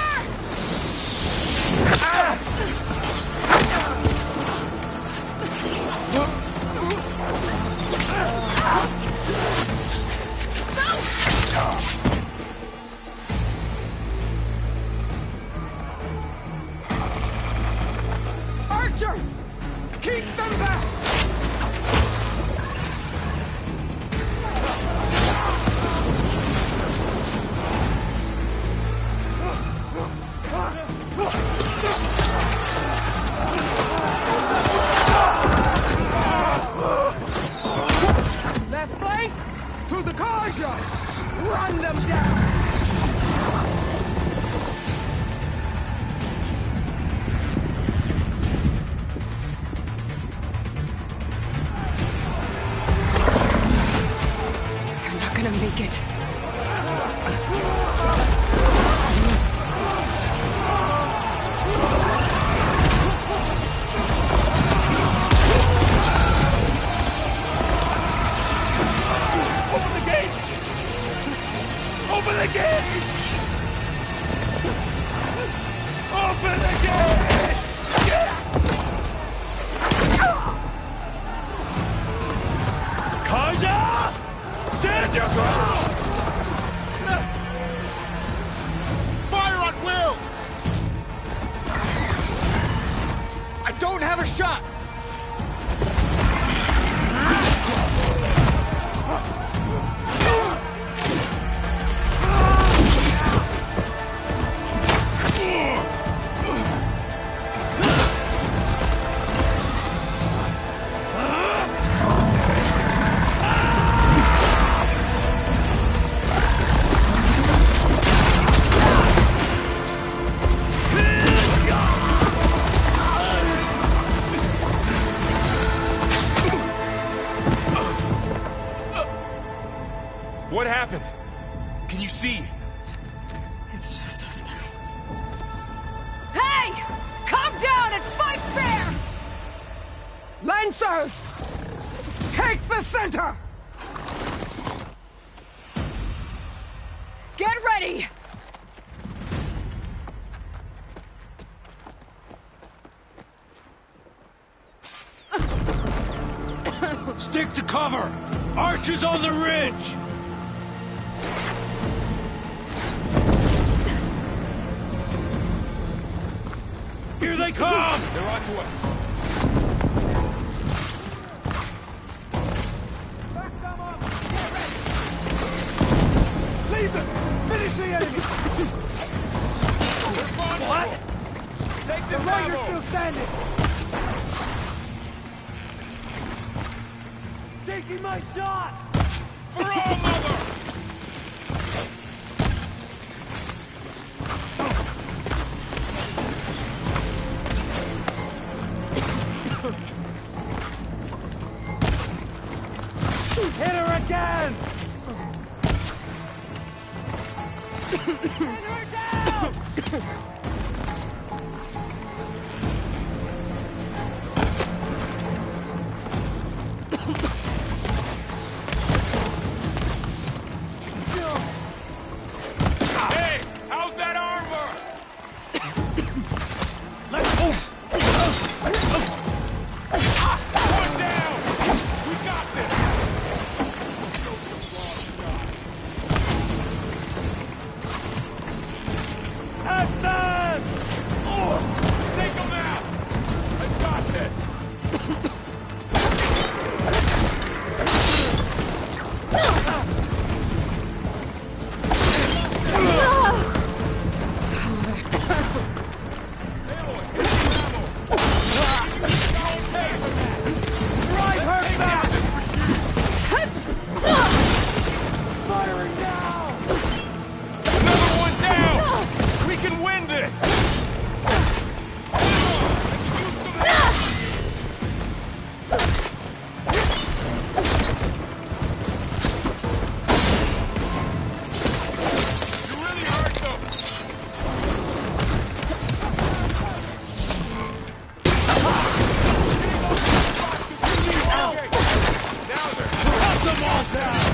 Archers! Keep them back! Left flank! To the Karja! Run them down! They're not gonna make it. Open the gates! Open the gates! Open the gates! Karja! Stand your ground! Fire at will! I don't have a shot! What happened? Can you see? It's just us now. Hey! Calm down and fight fair! Lancers! Take the center! Get ready! Stick to cover! Archers on the ridge! Here they come! They're onto us. Caesar! Finish the enemy! What? Take the Raiders still standing! Taking my shot! For all, mother! Hit her again! Hit her down! Hey, how's that armor? Let's go! One down! We got this! Action! Oh, take him out! I got this! Drive her back! Firing now! Another one down! We can win this! You really hurt them! Now they're... Cut them all down!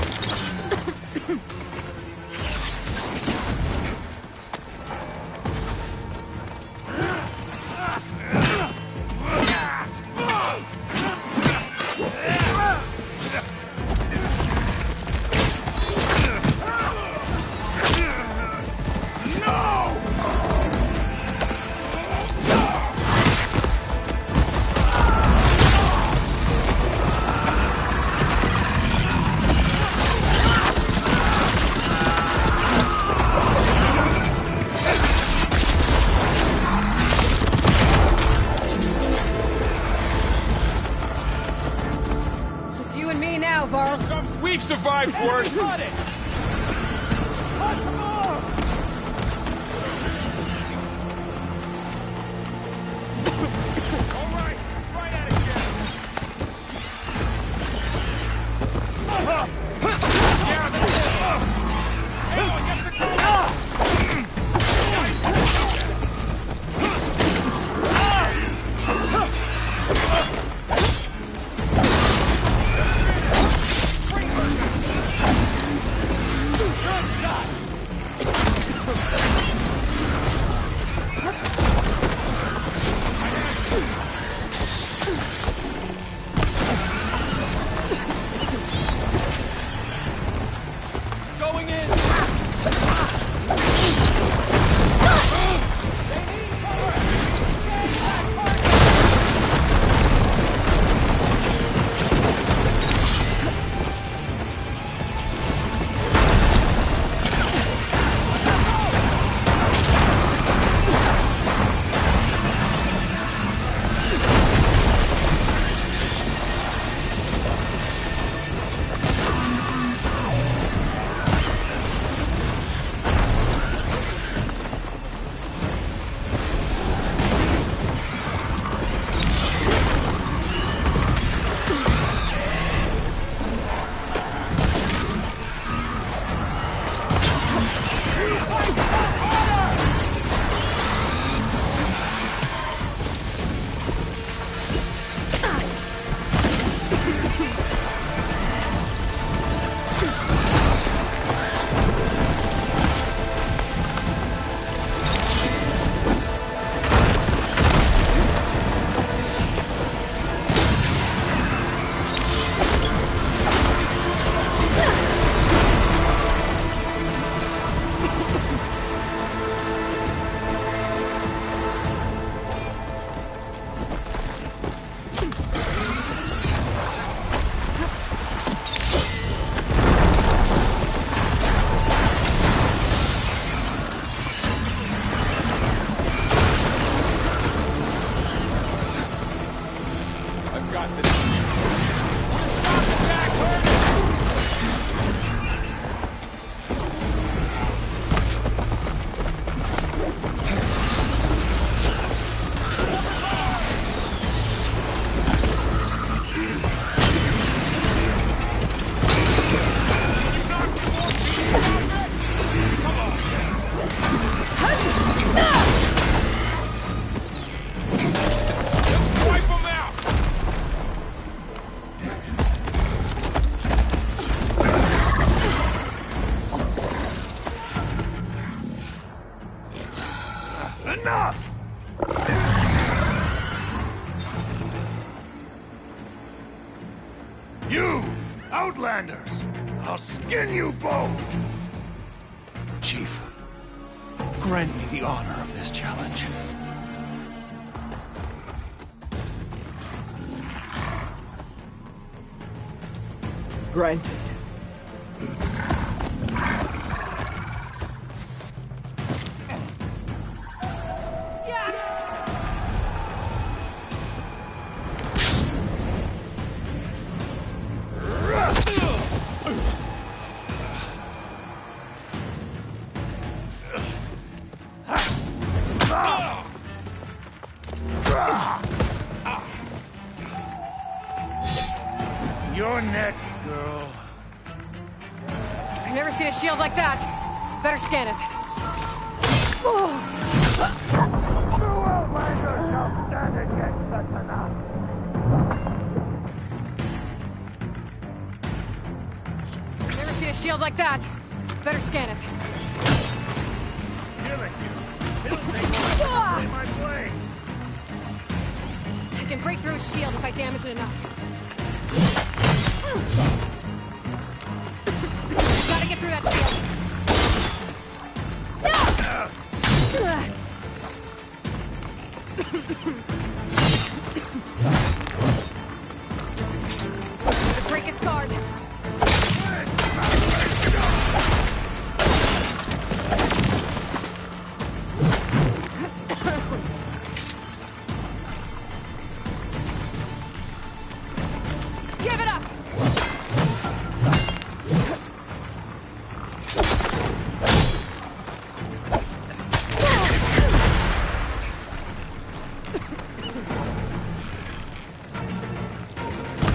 Just you and me now, Varl. We've survived worse! Got it! Cut them off! All right, right at it, yeah, that's it! Halo against the cover! got this. Jack, hurt him! Enough! You, Outlanders! I'll skin you both! Chief, grant me the honor of this challenge. Granted. You're next, girl. I've never seen a shield like that. Better scan it. Outlanders shall stand against the Tanakh. Never seen a shield like that. Better scan it. Killing you. It'll take long to play my blade. I can break through a shield if I damage it enough. Gotta get through that shield. Gotta break his guard. Give it up!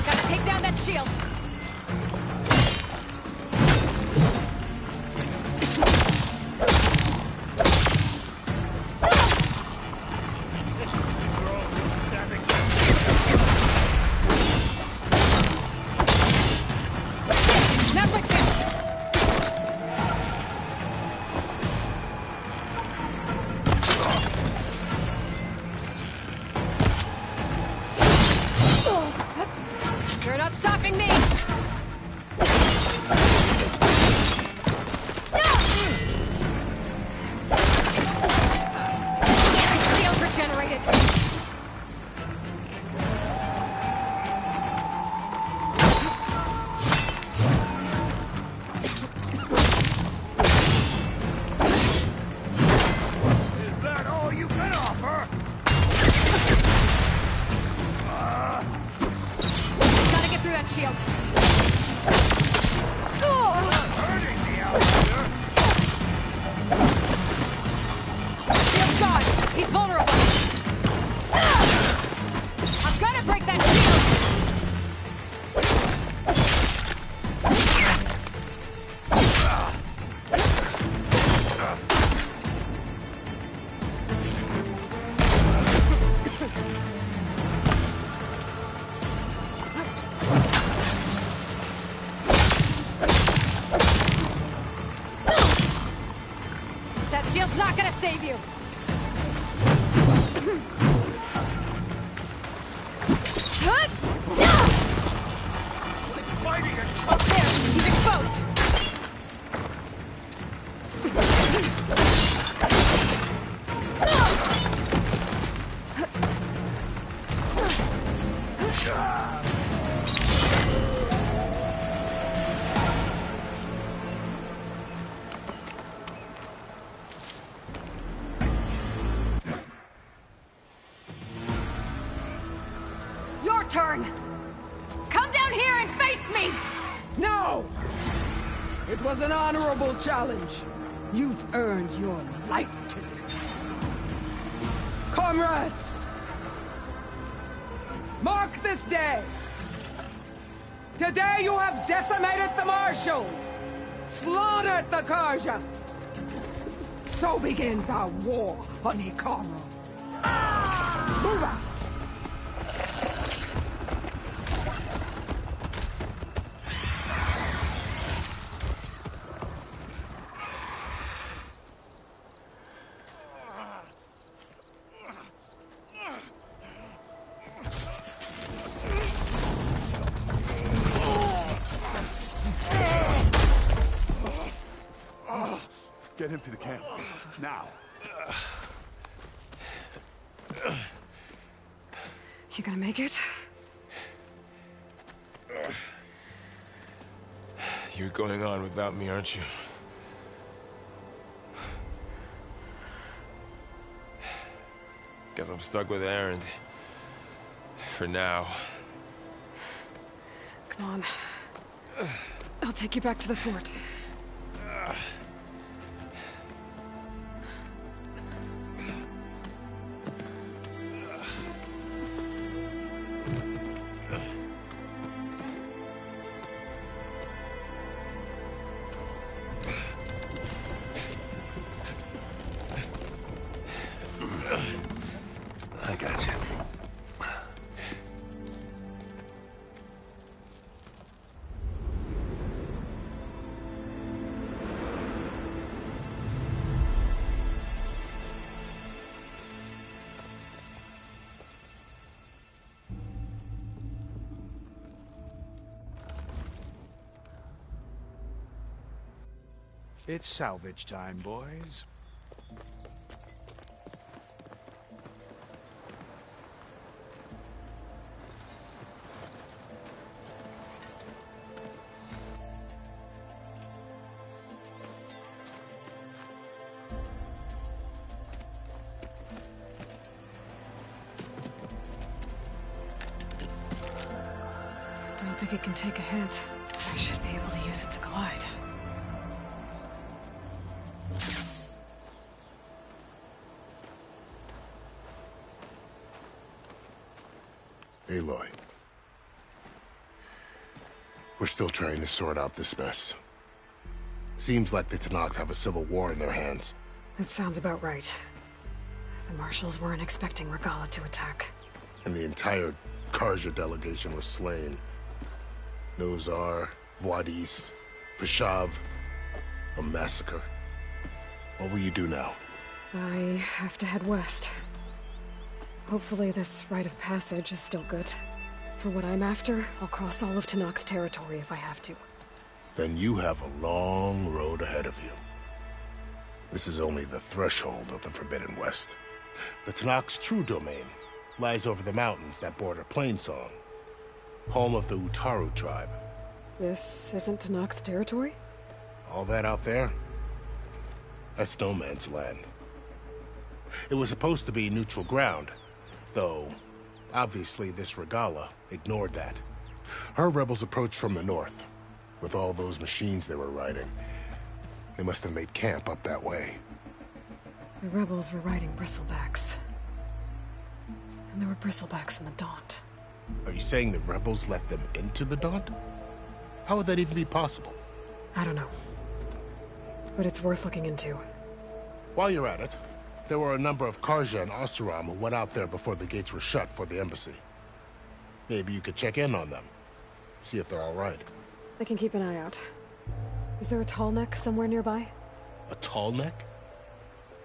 Gotta take down that shield. Now's my chance. You're not stopping me! Shield regenerated. Is that all you can offer? Gotta get through that shield. Hurting me out here. Shield's gone. He's vulnerable. I've gotta break that shield. That shield's not gonna save you. Up there, he's exposed. turn! Come down here and face me! No! It was an honorable challenge. You've earned your life today. Comrades! Mark this day! Today you have decimated the Marshals! Slaughtered the Carja! So begins our war on Hikaru. Move out! Get him to the camp. Now. You gonna make it? You're going on without me, aren't you? Guess I'm stuck with Erend. For now. Come on. I'll take you back to the fort. I got you. It's salvage time, boys. I don't think it can take a hit. I should be able to use it to glide. Aloy. We're still trying to sort out this mess. Seems like the Tenakth have a civil war in their hands. That sounds about right. The Marshals weren't expecting Regalla to attack. And the entire Carja delegation was slain. Nozar, Wadis, Vashav. A massacre. What will you do now? I have to head west. Hopefully this rite of passage is still good. For what I'm after, I'll cross all of Tenakth territory if I have to. Then you have a long road ahead of you. This is only the threshold of the Forbidden West. The Tenakth's true domain lies over the mountains that border Plainsong, home of the Utaru tribe. This isn't Tenakth territory? All that out there? That's no man's land. It was supposed to be neutral ground, though obviously this Regalla ignored that. Her rebels approached from the north, with all those machines they were riding. They must have made camp up that way. The rebels were riding bristlebacks. And there were bristlebacks in the Daunt. Are you saying the rebels let them into the Daunt? How would that even be possible? I don't know. But it's worth looking into. While you're at it, there were a number of Carja and Oseram who went out there before the gates were shut for the embassy. Maybe you could check in on them. See if they're all right. I can keep an eye out. Is there a tall neck somewhere nearby? A tall neck?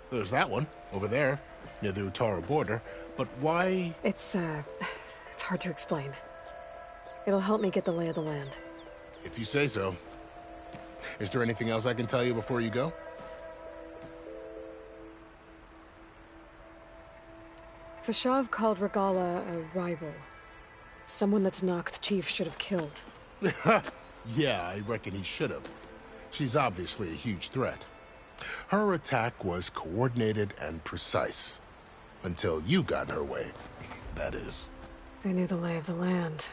There's that one, over there, near the Utaru border. But why? It's hard to explain. It'll help me get the lay of the land. If you say so. Is there anything else I can tell you before you go? Vashav called Regalla a rival. Someone that Tenakth chief should have killed. Yeah, I reckon he should have. She's obviously a huge threat. Her attack was coordinated and precise. Until you got in her way, that is. They knew the lay of the land.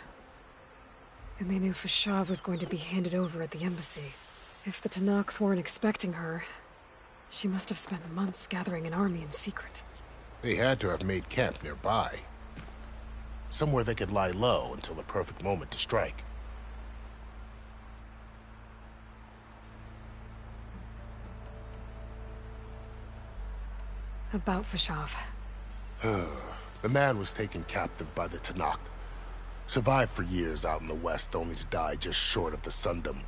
And they knew Fashav was going to be handed over at the embassy. If the Tenakth weren't expecting her, she must have spent months gathering an army in secret. They had to have made camp nearby. Somewhere they could lie low until the perfect moment to strike. About Fashav. The man was taken captive by the Tenakth. Survived for years out in the west, only to die just short of the Sundom.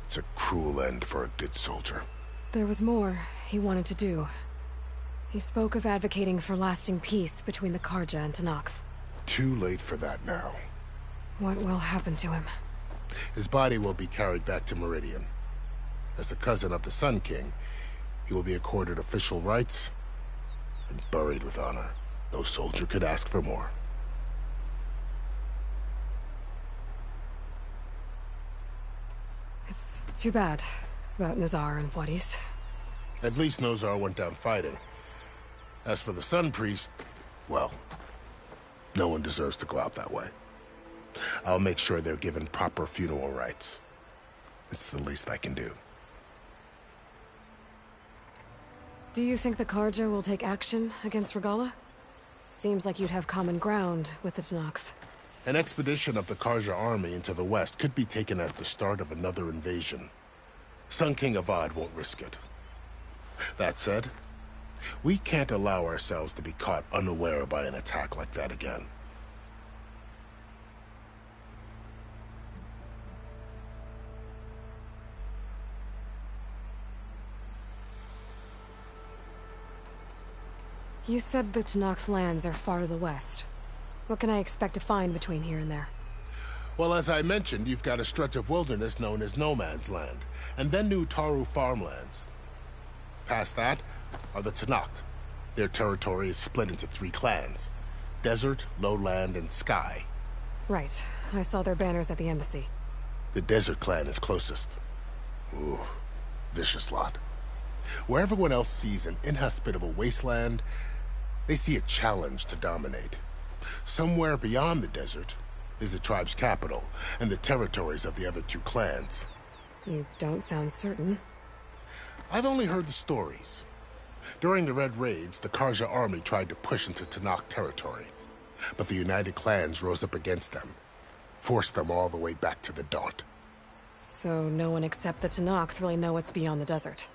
It's a cruel end for a good soldier. There was more he wanted to do. He spoke of advocating for lasting peace between the Carja and Tenakth. Too late for that now. What will happen to him? His body will be carried back to Meridian. As a cousin of the Sun King, he will be accorded official rights and buried with honor. No soldier could ask for more. It's too bad about Nazar and Wadis. At least Nozar went down fighting. As for the Sun Priest, well, no one deserves to go out that way. I'll make sure they're given proper funeral rites. It's the least I can do. Do you think the Carja will take action against Regalla? Seems like you'd have common ground with the Tenakth. An expedition of the Carja army into the west could be taken at the start of another invasion. Sun King Avad won't risk it. That said, we can't allow ourselves to be caught unaware by an attack like that again. You said the Tenakth lands are far to the west. What can I expect to find between here and there? Well, as I mentioned, you've got a stretch of wilderness known as No Man's Land, and then New Taru farmlands. Past that are the Tenakth. Their territory is split into 3 clans: Desert, Lowland, and Sky. Right. I saw their banners at the embassy. The Desert clan is closest. Ooh, vicious lot. Where everyone else sees an inhospitable wasteland, they see a challenge to dominate. Somewhere beyond the desert is the tribe's capital and the territories of the other 2 clans. You don't sound certain. I've only heard the stories. During the Red Raids, the Carja army tried to push into Tenakth territory, but the United Clans rose up against them, forced them all the way back to the Daunt. So no one except the Tenakth really know what's beyond the desert.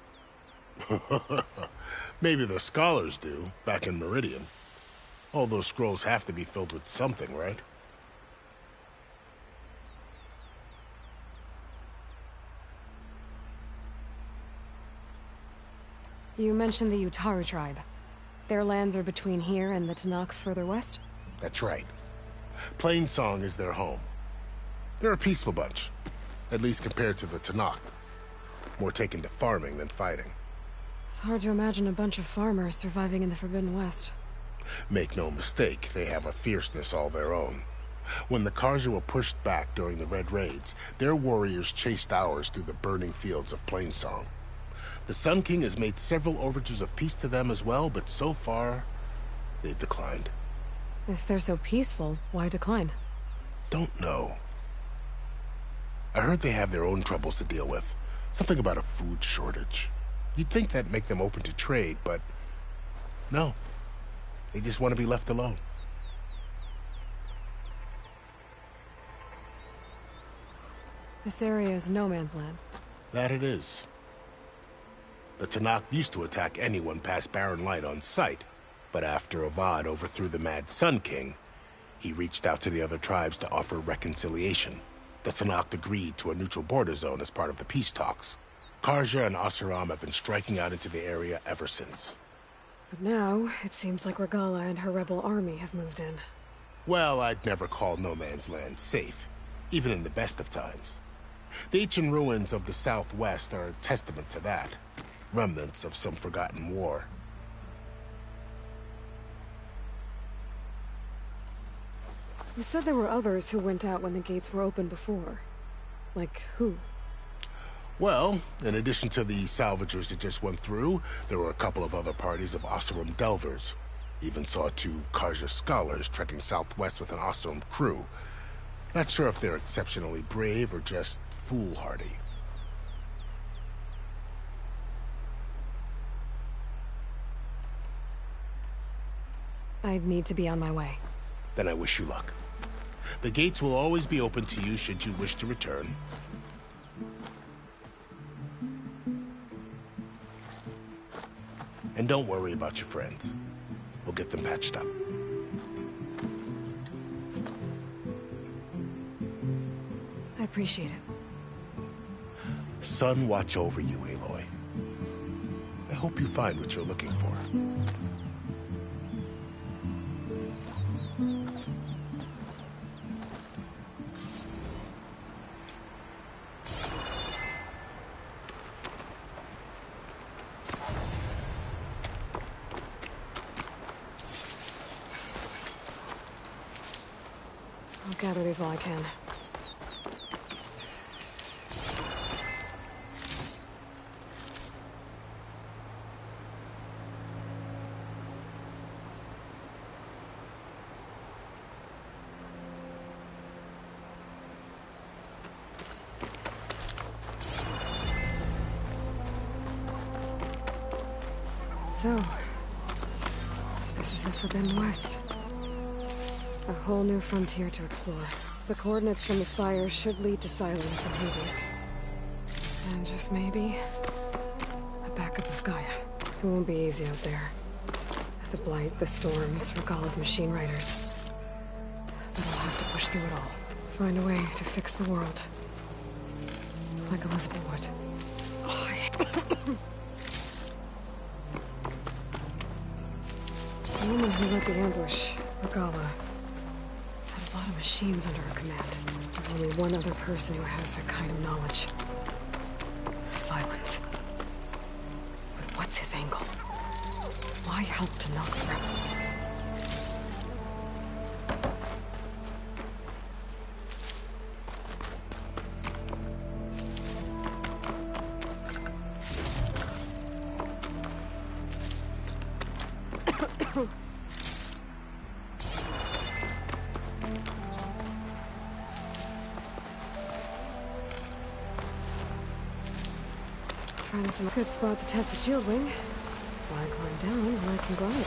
Maybe the scholars do, back in Meridian. All those scrolls have to be filled with something, right? You mentioned the Utaru tribe. Their lands are between here and the Tenakth further west? That's right. Plainsong is their home. They're a peaceful bunch, at least compared to the Tenakth. More taken to farming than fighting. It's hard to imagine a bunch of farmers surviving in the Forbidden West. Make no mistake, they have a fierceness all their own. When the Carja were pushed back during the Red Raids, their warriors chased ours through the burning fields of Plainsong. The Sun King has made several overtures of peace to them as well, but so far, they've declined. If they're so peaceful, why decline? Don't know. I heard they have their own troubles to deal with. Something about a food shortage. You'd think that'd make them open to trade, but no. They just want to be left alone. This area is no man's land. That it is. The Tenakth used to attack anyone past Barren Light on sight, but after Avad overthrew the Mad Sun King, he reached out to the other tribes to offer reconciliation. The Tenakth agreed to a neutral border zone as part of the peace talks. Carja and Oseram have been striking out into the area ever since. But now, it seems like Regalla and her rebel army have moved in. Well, I'd never call No Man's Land safe, even in the best of times. The ancient ruins of the Southwest are a testament to that. Remnants of some forgotten war. You said there were others who went out when the gates were open before. Like who? Well, in addition to the salvagers that just went through, there were a couple of other parties of Oseram Delvers. Even saw 2 Carja scholars trekking southwest with an awesome crew. Not sure if they're exceptionally brave or just foolhardy. I need to be on my way. Then I wish you luck. The gates will always be open to you should you wish to return. And don't worry about your friends. We'll get them patched up. I appreciate it. Sun watch over you, Aloy. I hope you find what you're looking for. I'll gather these while I can. So, this is the Forbidden West. A whole new frontier to explore. The coordinates from the Spire should lead to Silence and Hades. And just maybe, a backup of Gaia. It won't be easy out there. The Blight, the Storms, Regalla's machine riders. But I'll have to push through it all. Find a way to fix the world. Like Elizabeth would. The woman who led the ambush, Regalla, had a lot of machines under her command. There's only one other person who has that kind of knowledge. Silence. But what's his angle? Why help to knock the rebels? Find some good spot to test the shield wing. If I climb down, I can glide.